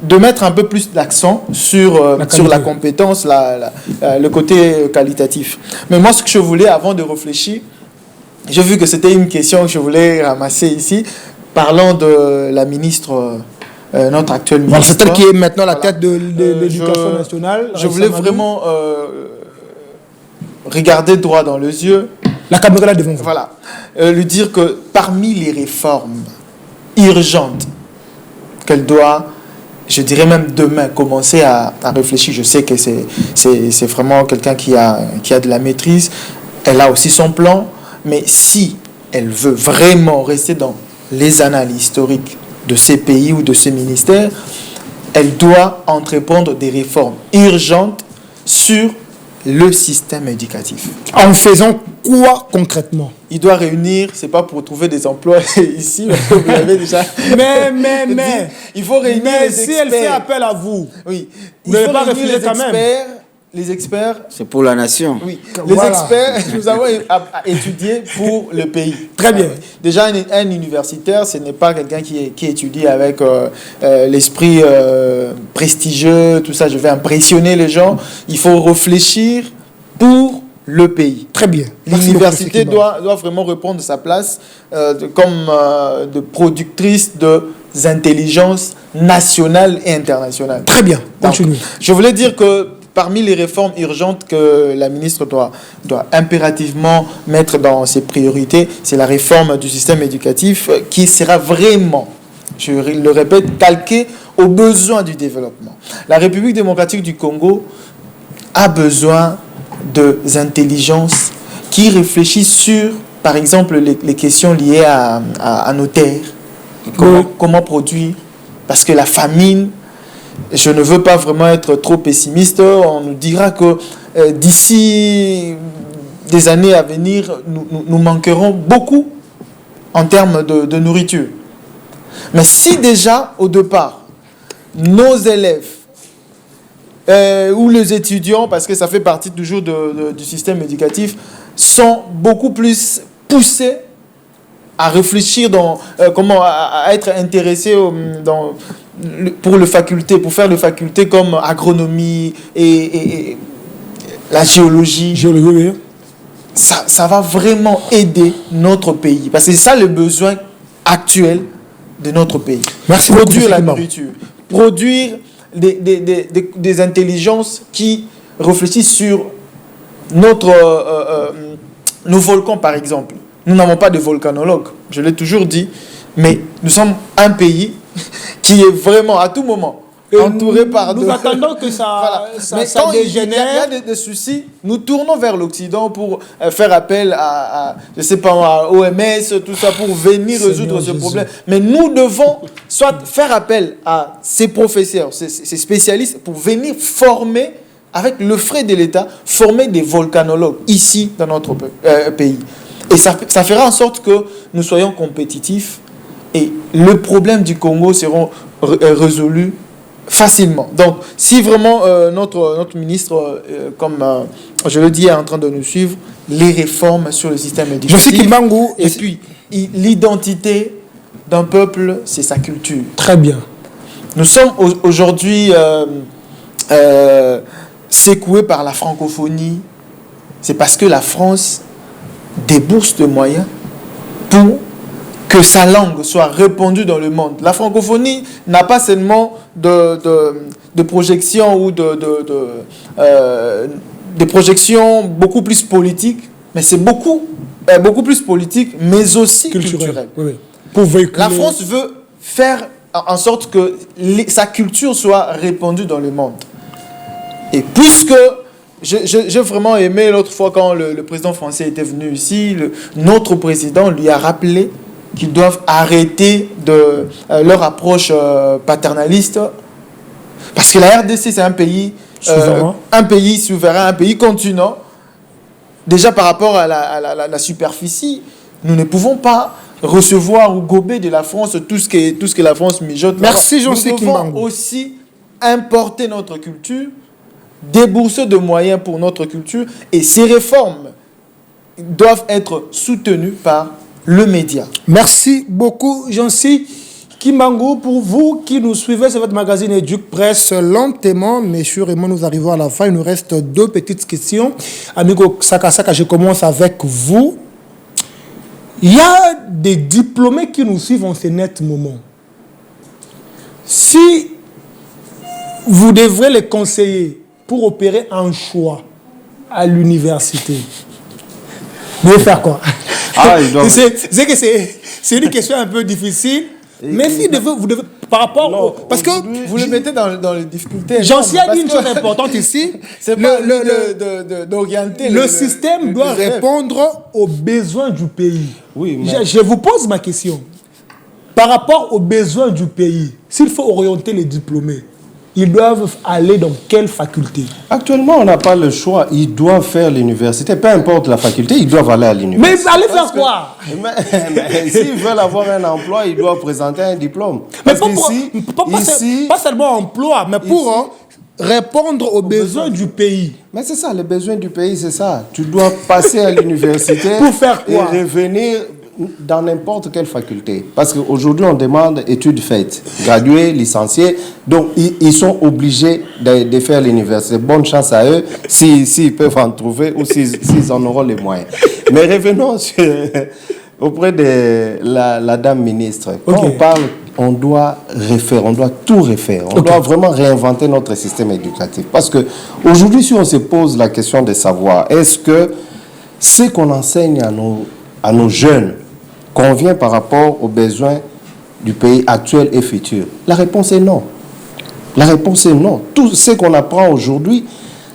de mettre un peu plus d'accent sur la compétence, le côté qualitatif. Mais moi, ce que je voulais, avant de réfléchir, j'ai vu que c'était une question que je voulais ramasser ici, parlant de la ministre, notre actuelle ministre. C'est elle qui est maintenant la tête de l'éducation nationale. Je voulais vraiment regarder droit dans les yeux. La caméra là devant vous. Voilà. Lui dire que parmi les réformes urgentes qu'elle doit, je dirais même demain, commencer à réfléchir. Je sais que c'est vraiment quelqu'un qui a de la maîtrise. Elle a aussi son plan. Mais si elle veut vraiment rester dans les annales historiques de ces pays ou de ces ministères, elle doit entreprendre des réformes urgentes sur le système éducatif. En faisant quoi concrètement? Il doit réunir, c'est pas pour trouver des emplois ici, vous l'avez déjà. Mais il faut réunir les experts. Si elle fait appel à vous, oui, vous n'allez pas refuser quand même. Les experts. C'est pour la nation. Oui, les experts, nous avons étudié pour le pays. Très bien. Déjà, un universitaire, ce n'est pas quelqu'un qui étudie avec l'esprit prestigieux, tout ça. Je vais impressionner les gens. Il faut réfléchir pour le pays. Très bien. L'université doit vraiment reprendre sa place comme de productrice de intelligences nationales et internationales. Très bien, continue. Donc, je voulais dire que parmi les réformes urgentes que la ministre doit impérativement mettre dans ses priorités, c'est la réforme du système éducatif qui sera vraiment, je le répète, calquée aux besoins du développement. La République démocratique du Congo a besoin d'intelligences qui réfléchissent sur, par exemple, les questions liées à nos terres, comment produire, parce que la famine, je ne veux pas vraiment être trop pessimiste, on nous dira que d'ici des années à venir, nous manquerons beaucoup en termes de nourriture. Mais si déjà, au départ, nos élèves ou les étudiants, parce que ça fait partie toujours du système éducatif, sont beaucoup plus poussés à réfléchir à être intéressés pour faire les facultés comme agronomie et la géologie. Ça va vraiment aider notre pays. Parce que c'est ça le besoin actuel de notre pays. Merci produire la nourriture. Produire des intelligences qui réfléchissent sur nos volcans, par exemple. Nous n'avons pas de volcanologues, je l'ai toujours dit, mais nous sommes un pays qui est vraiment à tout moment entouré par nous attendons que ça, voilà. ça dégénère. Il y a des soucis, nous tournons vers l'Occident pour faire appel à je sais pas, à OMS, tout ça, pour venir résoudre ce problème. Mais nous devons soit faire appel à ces professeurs, ces spécialistes, pour venir former, avec le frais de l'État, former des volcanologues ici dans notre pays. Et ça fera en sorte que nous soyons compétitifs et le problème du Congo sera résolu facilement. Donc, si vraiment notre ministre, comme je le dis, est en train de nous suivre, les réformes sur le système éducatif, et puis l'identité d'un peuple, c'est sa culture. Très bien. Nous sommes aujourd'hui secoués par la francophonie. C'est parce que la France débourse de moyens pour que sa langue soit répandue dans le monde. La francophonie n'a pas seulement de projections ou de projections beaucoup plus politiques, mais c'est beaucoup plus politique, mais aussi culturel. Oui. Pour véhiculer... La France veut faire en sorte que sa culture soit répandue dans le monde. Et puisque j'ai vraiment aimé l'autre fois quand le président français était venu ici, notre président lui a rappelé qu'ils doivent arrêter leur approche paternaliste, parce que la RDC c'est un pays souverain, un pays continent. Déjà par rapport à la superficie, nous ne pouvons pas recevoir ou gober de la France tout ce que la France mijote. Merci Jean-Cyr Kimbangu. Nous devons aussi importer notre culture, débourser de moyens pour notre culture, et ces réformes doivent être soutenues par le média. Merci beaucoup Jean-Cyr Kimbangu. Pour vous qui nous suivez, c'est votre magazine Éduc Presse. Lentement mais sûrement nous arrivons à la fin. Il nous reste 2 petites questions. Amigo Sakasaka, je commence avec vous. Il y a des diplômés qui nous suivent en ce net moment. Si vous devrez les conseiller pour opérer un choix à l'université, vous devez faire quoi? C'est que c'est une question un peu difficile, mais si vous devez par rapport parce que vous le mettez dans les difficultés. J'en ai dit une chose importante ici. C'est pas d'orienter. Le système doit répondre aux besoins du pays. Oui, mais... je vous pose ma question. Par rapport aux besoins du pays, s'il faut orienter les diplômés, ils doivent aller dans quelle faculté? Actuellement, on n'a pas le choix. Ils doivent faire l'université. Peu importe la faculté, ils doivent aller à l'université. Mais allez faire quoi? Mais s'ils veulent avoir un emploi, ils doivent présenter un diplôme. Mais pas seulement emploi, mais pour répondre aux besoins du pays. Mais c'est ça, les besoins du pays, c'est ça. Tu dois passer à l'université pour faire quoi? Et revenir dans n'importe quelle faculté. Parce qu'aujourd'hui, on demande études faites, gradués, licenciés. Donc, ils sont obligés de faire l'université. Bonne chance à eux, s'ils peuvent en trouver ou s'ils en auront les moyens. Mais revenons auprès de la dame ministre. Quand on parle on doit refaire, on doit tout refaire. On doit vraiment réinventer notre système éducatif. Parce que aujourd'hui, si on se pose la question de savoir, est-ce que ce qu'on enseigne à nos jeunes convient par rapport aux besoins du pays actuel et futur? La réponse est non. La réponse est non. Tout ce qu'on apprend aujourd'hui,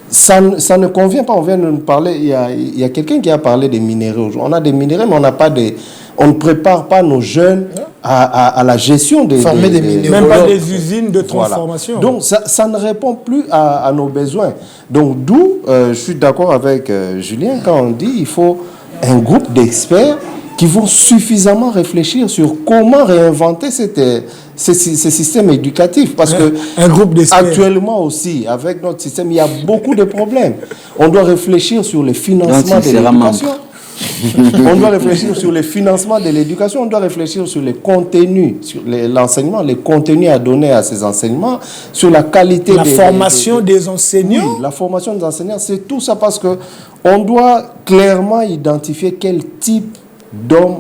ça ne convient pas. On vient de nous parler, il y a quelqu'un qui a parlé des minéraux aujourd'hui. On a des minéraux, mais on ne prépare pas nos jeunes à la gestion des minéraux. Même pas des usines de transformation. Voilà. Donc, ça ne répond plus à nos besoins. Donc, d'où, je suis d'accord avec Julien quand on dit qu'il faut un groupe d'experts qui vont suffisamment réfléchir sur comment réinventer ce système éducatif. Parce que actuellement aussi, avec notre système, il y a beaucoup de problèmes. On doit réfléchir sur le financement de l'éducation. On doit réfléchir sur le financement de l'éducation, on doit réfléchir sur les contenus, sur l'enseignement, les contenus à donner à ces enseignements, sur la qualité la formation des enseignants. Oui, la formation des enseignants, c'est tout ça parce que on doit clairement identifier quel type d'homme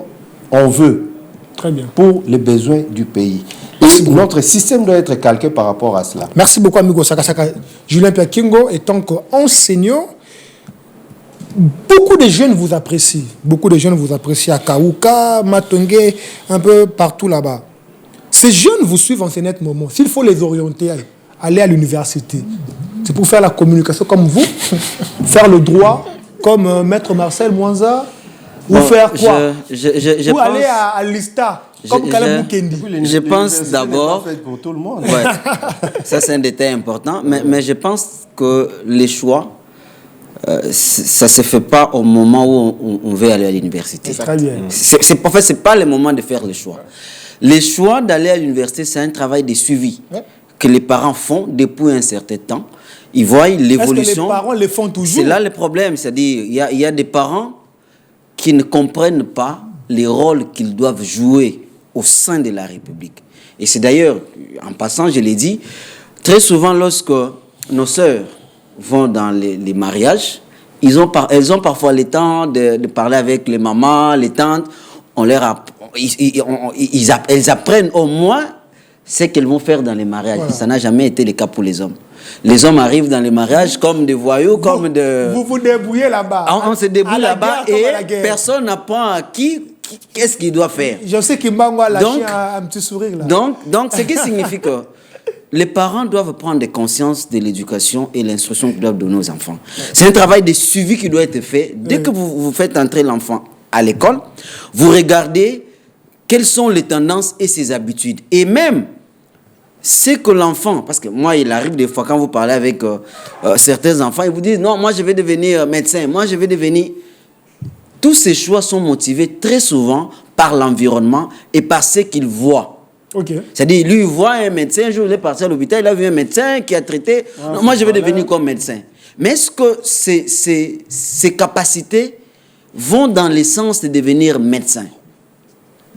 on veut. Très bien. Pour les besoins du pays. Et notre système doit être calqué par rapport à cela. Merci beaucoup, amigo Sakasaka. Julien Piakingo, étant qu'enseignant, beaucoup de jeunes vous apprécient. Beaucoup de jeunes vous apprécient à Kaouka, Matongé, un peu partout là-bas. Ces jeunes vous suivent en ce net moment. S'il faut les orienter, aller à l'université, c'est pour faire la communication comme vous, faire le droit comme Maître Marcel Mwanza, ou faire quoi ou aller à l'ISTA, comme Kalem Mukendi. Je pense d'abord... pour tout le monde. Ouais, ça c'est un détail important, mais je pense que les choix, ça ne se fait pas au moment où on veut aller à l'université. Très bien. En fait, ce n'est pas le moment de faire les choix. Les choix d'aller à l'université, c'est un travail de suivi que les parents font depuis un certain temps. Ils voient l'évolution. Est-ce que les parents le font toujours? C'est là le problème. C'est-à-dire il y a des parents qui ne comprennent pas les rôles qu'ils doivent jouer au sein de la République. Et c'est d'ailleurs, en passant, je l'ai dit, très souvent lorsque nos sœurs vont dans les mariages, elles ont parfois le temps de parler avec les mamans, les tantes. Elles apprennent au moins ce qu'elles vont faire dans les mariages. Voilà. Ça n'a jamais été le cas pour les hommes. Les hommes arrivent dans les mariages comme des voyous, comme de... Vous vous débrouillez là-bas. On se débrouille là-bas et personne n'apprend à qu'est-ce qu'il doit faire. Je sais qu'il m'a lâché un petit sourire là. Donc, ce qui signifie que les parents doivent prendre conscience de l'éducation et l'instruction qu'ils doivent donner aux enfants. C'est un travail de suivi qui doit être fait. Dès que vous faites entrer l'enfant à l'école, vous regardez quelles sont les tendances et ses habitudes. Et même, c'est que l'enfant, parce que moi, il arrive des fois quand vous parlez avec certains enfants, ils vous disent, non, moi je vais devenir médecin, moi je vais devenir... Tous ces choix sont motivés très souvent par l'environnement et par ce qu'ils voient. Okay. C'est-à-dire, lui, il voit un médecin, un jour il est parti à l'hôpital, il a vu un médecin qui a traité, non, moi je vais devenir comme médecin. Mais est-ce que ces capacités vont dans le sens de devenir médecin?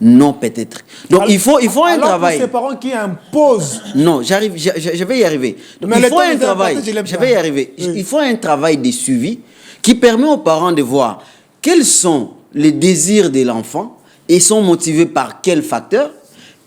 Non, peut-être. Donc, il faut un travail. Pour ces parents qui imposent. Non, je vais y arriver. Donc, il faut un travail. Je vais y arriver. Oui. Il faut un travail de suivi qui permet aux parents de voir quels sont les désirs de l'enfant et sont motivés par quels facteurs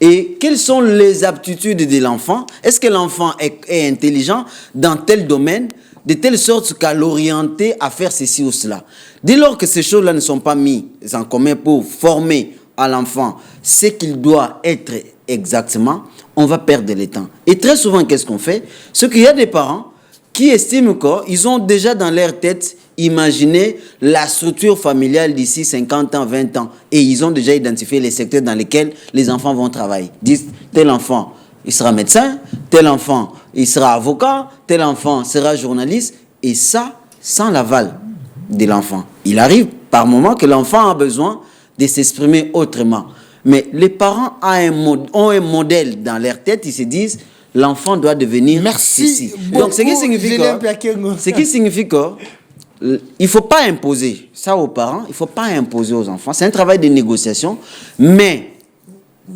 et quelles sont les aptitudes de l'enfant. Est-ce que l'enfant est intelligent dans tel domaine de telle sorte qu'à l'orienter à faire ceci ou cela. Dès lors que ces choses-là ne sont pas mises en commun pour former à l'enfant ce qu'il doit être exactement, on va perdre le temps. Et très souvent, qu'est-ce qu'on fait? C'est qu'il y a des parents qui estiment qu'ils ont déjà dans leur tête imaginé la structure familiale d'ici 50 ans, 20 ans. Et ils ont déjà identifié les secteurs dans lesquels les enfants vont travailler. Ils disent, tel enfant, il sera médecin, tel enfant, il sera avocat, tel enfant sera journaliste. Et ça, sans l'aval de l'enfant. Il arrive par moment que l'enfant a besoin de s'exprimer autrement. Mais les parents ont un modèle dans leur tête, ils se disent, l'enfant doit devenir ceci. Donc, ce qui signifie qu'il ne faut pas imposer ça aux parents, il ne faut pas imposer aux enfants. C'est un travail de négociation, mais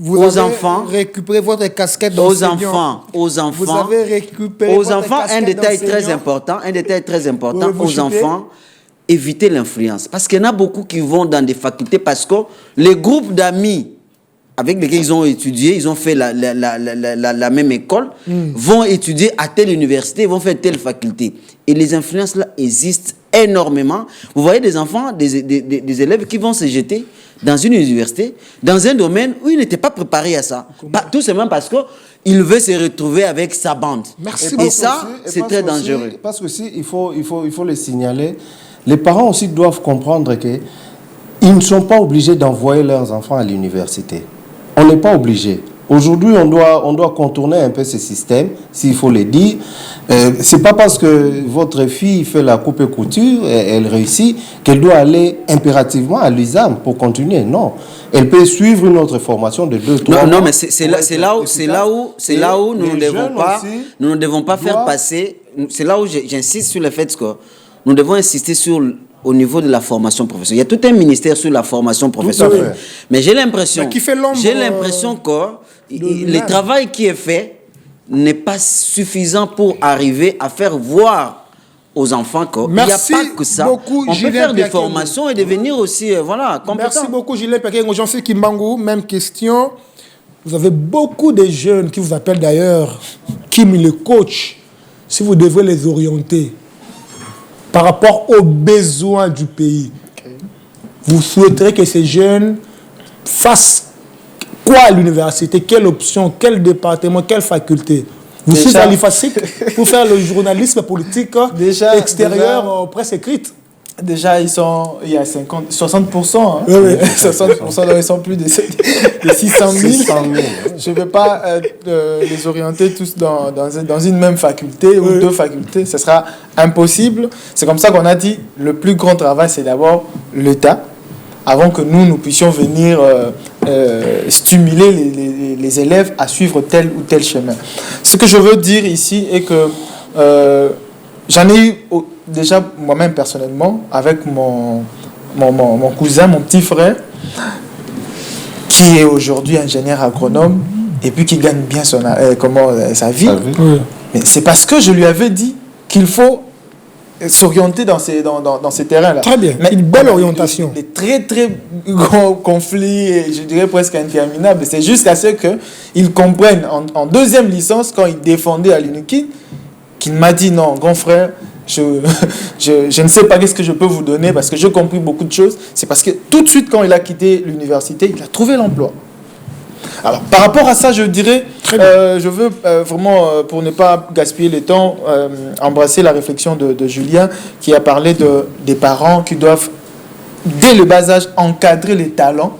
aux enfants, récupérez votre casquette d'enseignant. Aux enfants, vous avez récupéré aux enfants, un détail très important, aux enfants, éviter l'influence. Parce qu'il y en a beaucoup qui vont dans des facultés parce que les groupes d'amis avec lesquels ils ont étudié, ils ont fait la même école, vont étudier à telle université, vont faire telle faculté. Et les influences là existent énormément. Vous voyez des enfants, des élèves qui vont se jeter dans une université, dans un domaine où ils n'étaient pas préparés à ça. Tout simplement parce qu'il veut se retrouver avec sa bande. Merci et ça, c'est très dangereux. Parce que il faut le signaler, les parents aussi doivent comprendre qu'ils ne sont pas obligés d'envoyer leurs enfants à l'université. On n'est pas obligé. Aujourd'hui, on doit contourner un peu ce système, s'il faut le dire. C'est pas parce que votre fille fait la coupe et couture, elle réussit, qu'elle doit aller impérativement à l'USAM pour continuer. Non. Elle peut suivre une autre formation de 2-3 mois. Non, mais c'est là où nous ne devons pas faire passer. C'est là où j'insiste sur le fait que nous devons insister au niveau de la formation professionnelle. Il y a tout un ministère sur la formation professionnelle. Mais j'ai l'impression que le travail qui est fait n'est pas suffisant pour arriver à faire voir aux enfants qu'il n'y a pas que ça. Beaucoup, on peut faire des formations et devenir aussi compétent. Merci beaucoup, Julien Pekengo. Jean-Philippe Kimbangu, même question. Vous avez beaucoup de jeunes qui vous appellent d'ailleurs, Kim le coach, si vous devez les orienter par rapport aux besoins du pays. Vous souhaiterez que ces jeunes fassent quoi à l'université? Quelle option? Quel département? Quelle faculté? Vous suivez à l'IFASIC pour faire le journalisme politique extérieur, presse écrite? Déjà, il y a 60%. Hein. Oui. 60%, donc ils sont plus de 600 000. Je ne vais pas les orienter tous dans une même faculté ou deux facultés. Ce sera impossible. C'est comme ça qu'on a dit, le plus grand travail, c'est d'abord l'État, avant que nous puissions venir stimuler les élèves à suivre tel ou tel chemin. Ce que je veux dire ici est que j'en ai eu déjà moi-même personnellement avec mon cousin, mon petit frère, qui est aujourd'hui ingénieur agronome et puis qui gagne bien sa vie. Mais c'est parce que je lui avais dit qu'il faut s'orienter dans ces terrains-là. Très bien, mais une belle orientation. Des très très gros conflits, et je dirais presque interminables. C'est jusqu'à ce qu'ils comprennent en deuxième licence, quand il défendait à l'UNIKIN, qu'il m'a dit non, grand frère, je ne sais pas qu'est-ce que je peux vous donner parce que j'ai compris beaucoup de choses. C'est parce que tout de suite, quand il a quitté l'université, il a trouvé l'emploi. Alors, par rapport à ça, je dirais, je veux vraiment, pour ne pas gaspiller le temps, embrasser la réflexion de Julien qui a parlé des parents qui doivent, dès le bas âge, encadrer les talents,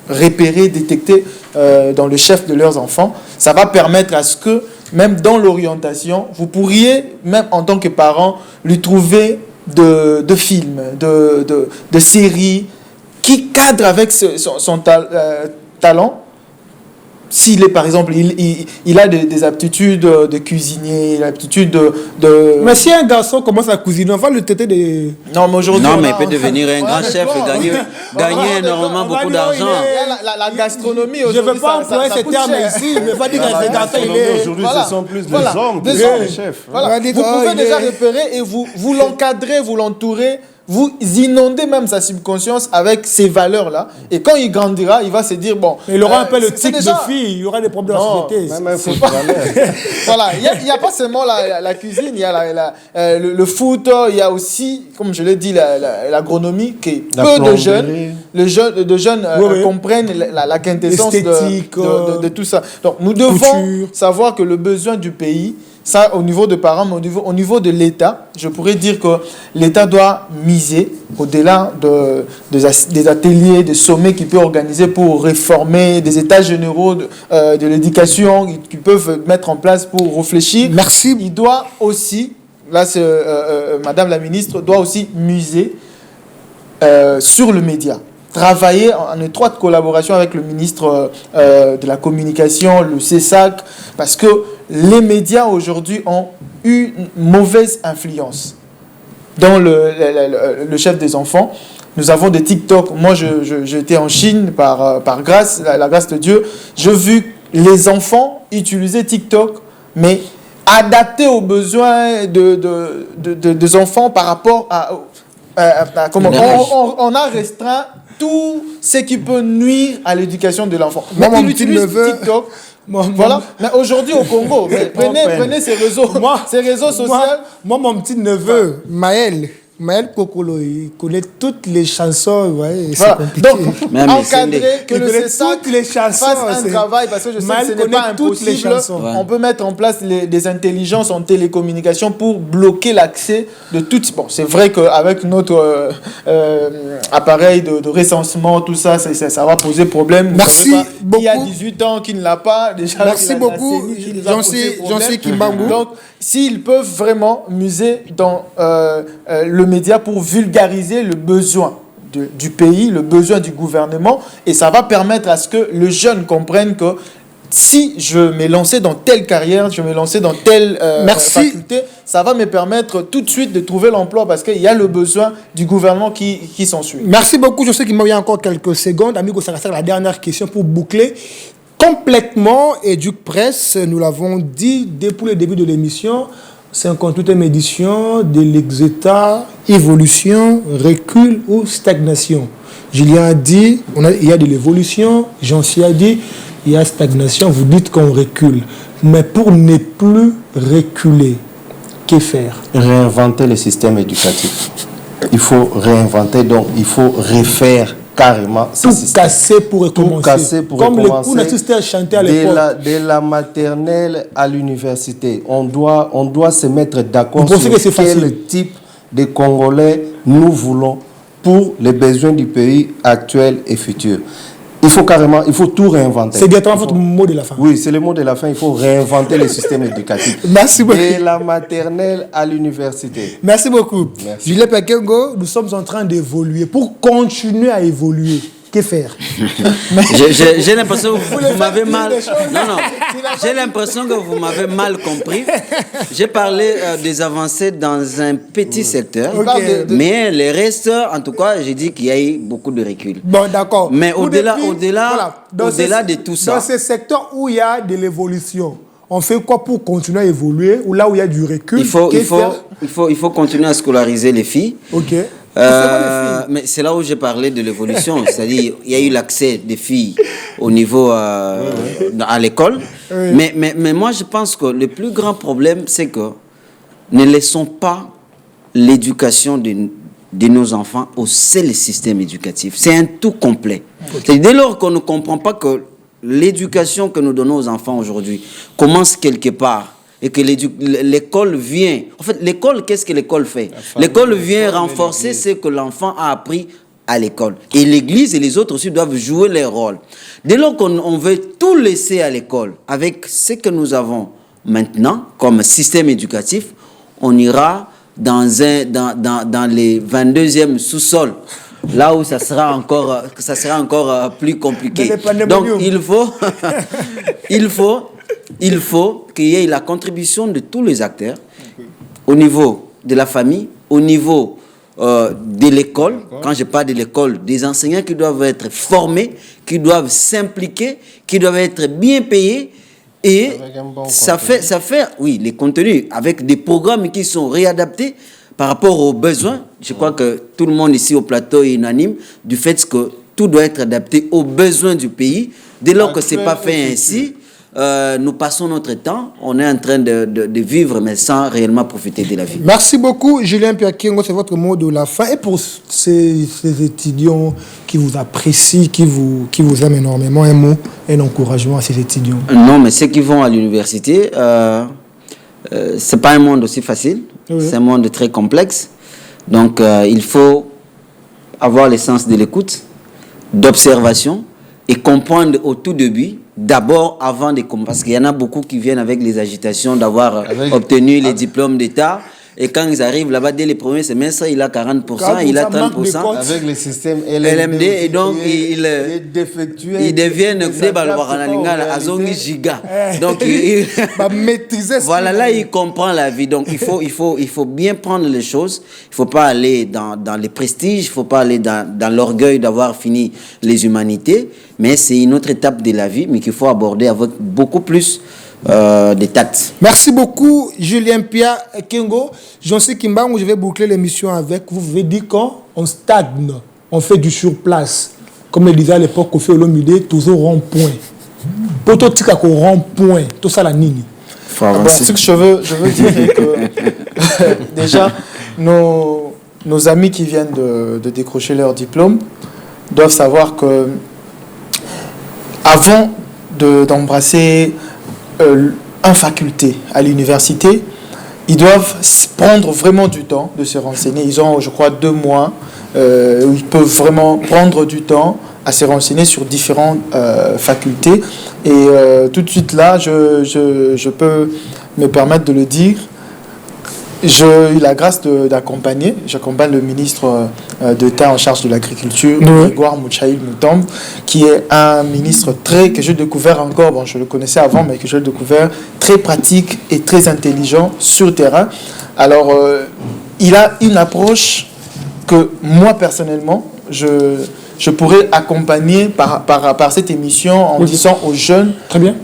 repérer, détecter dans le chef de leurs enfants. Ça va permettre à ce que, même dans l'orientation, vous pourriez, même en tant que parent, lui trouver de films, de séries qui cadrent avec son talent. S'il est, par exemple, il a des aptitudes de cuisinier, l'aptitude de... Mais si un garçon commence à cuisiner, on va le têter des... Non, mais aujourd'hui... Non, mais il peut devenir un grand chef et gagner énormément beaucoup d'argent. La gastronomie, je ne veux pas employer ce terme ici, mais pas dire que ce garçon, il est... Aujourd'hui, ce sont plus les hommes qui sont les chefs. Vous pouvez déjà repérer et vous l'encadrez, vous l'entourez, vous inondez même sa subconscience avec ces valeurs-là. Et quand il grandira, il va se dire, bon... Il aura un peu le type de fille, il y aura des problèmes de société. Voilà, il n'y a pas seulement la cuisine, il y a le foot, il y a aussi, comme je l'ai dit, l'agronomie, que peu de jeunes comprennent la quintessence de tout ça. Donc nous devons savoir que le besoin du pays, ça au niveau de parents, mais au niveau de l'État, je pourrais dire que l'État doit miser au-delà des ateliers, des sommets qu'il peut organiser pour réformer, des états généraux de l'éducation qu'ils peuvent mettre en place pour réfléchir. Merci. Il doit aussi, là Madame la ministre, doit aussi miser sur le média. Travailler en étroite collaboration avec le ministre de la Communication, le CESAC, parce que les médias aujourd'hui ont eu une mauvaise influence dans le chef des enfants. Nous avons des TikTok. Moi, j'étais en Chine par grâce, la grâce de Dieu. J'ai vu les enfants utiliser TikTok, mais adapté aux besoins des enfants par rapport à comment on a restreint tout ce qui peut nuire à l'éducation de l'enfant. Moi, Mais mon il petit utilise neveu- TikTok. Moi, Voilà. Mais aujourd'hui au Congo, prenez ces réseaux, ces réseaux sociaux. Moi, mon petit neveu, Maël Kokolo, il connaît toutes les chansons. Ouais, c'est Voilà. compliqué. Donc, Mais c'est encadrer que il le connaît CESAC toutes les chansons, fasse un c'est- travail, parce que je sais Mal que ce n'est connaît pas toutes les impossible. chansons. On peut mettre en place des intelligences en télécommunication pour bloquer l'accès de toutes. Bon, c'est vrai qu'avec notre appareil de recensement, tout ça, ça va poser problème. Vous Merci savez pas qui a beaucoup. 18 ans, qui ne l'a pas. Déjà, Merci la beaucoup, CENI qui nous a posé problème. Jean-C Kimbangu. Donc, s'ils peuvent vraiment muser dans le média pour vulgariser le besoin du pays, le besoin du gouvernement, et ça va permettre à ce que le jeune comprenne que si je me lançais dans telle carrière, je me lançais dans telle Merci. faculté, ça va me permettre tout de suite de trouver l'emploi parce qu'il y a le besoin du gouvernement qui s'ensuit. Merci beaucoup. Je sais qu'il y a encore quelques secondes. Amigo Sakasa, la dernière question pour boucler complètement. Éduc Presse, nous l'avons dit depuis le début de l'émission, 58e édition de l'Exeta, évolution, recul ou stagnation. Julien a dit, il y a de l'évolution. Jean-C a dit, il y a stagnation. Vous dites qu'on recule. Mais pour ne plus reculer, que faire? Réinventer le système éducatif. Il faut réinventer, donc il faut refaire carrément ce Tout système. casser pour recommencer. Tout casser pour Comme recommencer. les coups chanté à l'époque. De la maternelle à l'université, on doit se mettre d'accord Vous pensez sur que c'est facile? quel type de Congolais nous voulons pour les besoins du pays actuel et futur. Il faut tout réinventer. C'est directement votre mot de la fin. Oui, c'est le mot de la fin. Il faut réinventer le système éducatif. Merci beaucoup. De la maternelle à l'université. Merci beaucoup. Merci. Julien Pekengo, nous sommes en train d'évoluer. Pour continuer à évoluer, que faire? J'ai l'impression que vous m'avez mal. Non, non. J'ai l'impression que vous m'avez mal compris. J'ai parlé des avancées dans un petit secteur, Ok. mais les restes, en tout cas, j'ai dit qu'il y a eu beaucoup de recul. Bon, d'accord. Mais Pour au-delà depuis- de tout ça, dans ces secteurs où il y a de l'évolution, on fait quoi pour continuer à évoluer? Ou là où il y a du recul, il faut faire? continuer à scolariser les filles. Ok. Mais c'est là où j'ai parlé de l'évolution, c'est-à-dire il y a eu l'accès des filles au niveau à l'école, Oui. mais moi je pense que le plus grand problème c'est que ne laissons pas l'éducation de nos enfants au seul système éducatif. C'est un tout complet. C'est dès lors qu'on ne comprend pas que l'éducation que nous donnons aux enfants aujourd'hui commence quelque part et que l'école vient... En fait, l'école, qu'est-ce que l'école fait? L'école vient renforcer ce que l'enfant a appris à l'école. Et l'Église et les autres aussi doivent jouer leur rôle. Dès lors qu'on veut tout laisser à l'école, avec ce que nous avons maintenant comme système éducatif, on ira dans les 22e sous-sols, là où ça sera encore plus compliqué. Donc il faut qu'il y ait la contribution de tous les acteurs, au niveau de la famille, au niveau de l'école. Quand je parle de l'école, des enseignants qui doivent être formés, qui doivent s'impliquer, qui doivent être bien payés. Et ça fait, oui, les contenus, avec des programmes qui sont réadaptés par rapport aux besoins. Je crois que tout le monde ici au plateau est unanime du fait que tout doit être adapté aux besoins du pays. Dès lors que ce n'est pas fait ainsi, nous passons notre temps, on est en train de vivre, mais sans réellement profiter de la vie. Merci beaucoup, Julien Pekengo, c'est votre mot de la fin. Et pour ces étudiants qui vous apprécient, qui vous aiment énormément, un mot, un encouragement à ces étudiants? Non, mais ceux qui vont à l'université, ce n'est pas un monde aussi facile, oui. C'est un monde très complexe. Donc, il faut avoir le sens de l'écoute, d'observation et comprendre au tout début. D'abord, avant de comprendre, parce qu'il y en a beaucoup qui viennent avec les agitations d'avoir obtenu les diplômes d'État. Et quand ils arrivent là-bas, dès les premiers semestres, il a 40%, il a 30%. Avec le système LMD, et donc ils deviennent giga. Donc, voilà, là, il comprend la vie. Donc, il faut bien prendre les choses. Il ne faut pas aller dans les prestiges, il ne faut pas aller dans l'orgueil d'avoir fini les humanités. Mais c'est une autre étape de la vie, mais qu'il faut aborder avec beaucoup plus de tact. Merci beaucoup, Julien Pekengo. Jean-C Kimbangu, je vais boucler l'émission avec vous. Vous avez dit qu'on stagne. on fait du surplace. Comme le disait à l'époque, on fait Olomide, toujours rond-point. Pour tout ce qu'on rond-point, tout ça la nini. Bon, ce que je veux dire est que déjà, nos amis qui viennent de décrocher leur diplôme doivent savoir que avant d'embrasser une faculté à l'université, ils doivent prendre vraiment du temps de se renseigner. Ils ont, je crois, 2 mois où ils peuvent vraiment prendre du temps à se renseigner sur différentes facultés. Et tout de suite là, je peux me permettre de le dire. J'ai eu la grâce d'accompagner. J'accompagne le ministre d'État en charge de l'agriculture, Grégoire Mouchaïl Moutombe, qui est un ministre que j'ai découvert encore, bon, je le connaissais avant, mais que j'ai découvert très pratique et très intelligent sur le terrain. Alors, il a une approche que moi, personnellement, je pourrais accompagner par cette émission en disant aux jeunes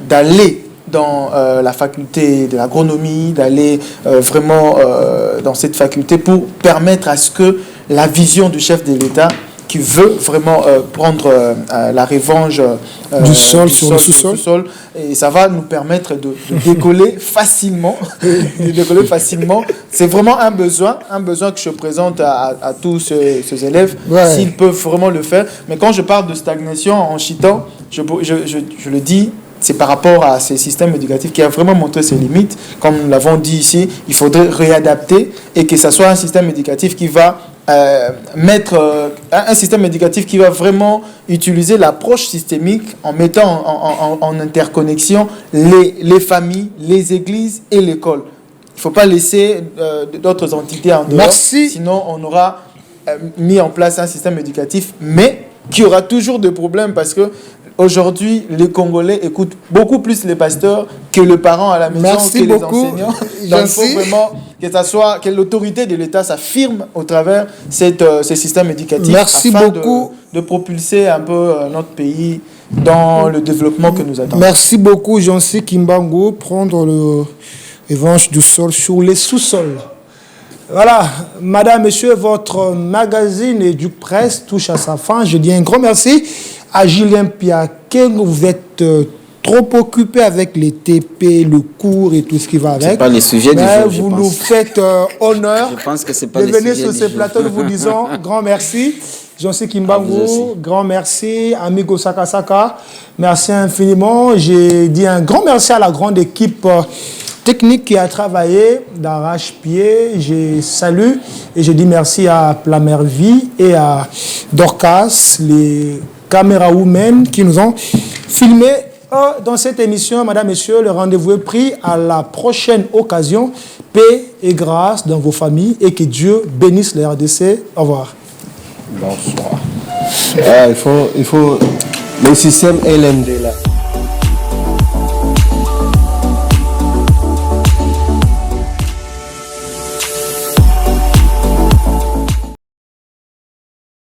d'aller dans la faculté de l'agronomie, d'aller vraiment dans cette faculté pour permettre à ce que la vision du chef de l'État qui veut vraiment prendre la revanche du sol sur le sous-sol, et ça va nous permettre de décoller facilement. C'est vraiment un besoin que je présente à tous ces élèves, s'ils peuvent vraiment le faire. Mais quand je parle de stagnation en Chitan, je le dis, c'est par rapport à ces systèmes éducatifs qui a vraiment montré ses limites. Comme nous l'avons dit ici, il faudrait réadapter et que ce soit un système éducatif qui va un système éducatif qui va vraiment utiliser l'approche systémique en mettant en interconnexion les familles, les églises et l'école. Il ne faut pas laisser d'autres entités en dehors. Merci. Sinon, on aura mis en place un système éducatif, mais qui aura toujours des problèmes parce que aujourd'hui, les Congolais écoutent beaucoup plus les pasteurs que les parents à la maison, que les enseignants. Donc, il faut vraiment que l'autorité de l'État s'affirme au travers ce système éducatif afin de propulser un peu notre pays dans le développement que nous attendons. Merci beaucoup, Jancy Kimbangu, prendre le revanche du sol sur les sous-sols. Voilà, madame, monsieur, votre magazine Éduc Presse touche à sa fin. Je dis un grand merci à Julien Piaquet. Vous êtes trop occupé avec les TP, le cours et tout ce qui va avec. C'est pas les sujets du jour, vous nous faites honneur. Je pense que c'est pas de les venir sujets sur du ce jour. plateau. Nous vous disons grand merci. Jancy Kimbangu, grand merci. Amigo Sakasaka, merci infiniment. J'ai dit un grand merci à la grande équipe technique qui a travaillé d'arrache-pied. Je salue et je dis merci à Plamervie et à Dorcas, les caméra-women qui nous ont filmé dans cette émission. Madame, Messieurs, le rendez-vous est pris à la prochaine occasion. Paix et grâce dans vos familles et que Dieu bénisse les RDC. Au revoir. Bonsoir. Il faut le système LMD là.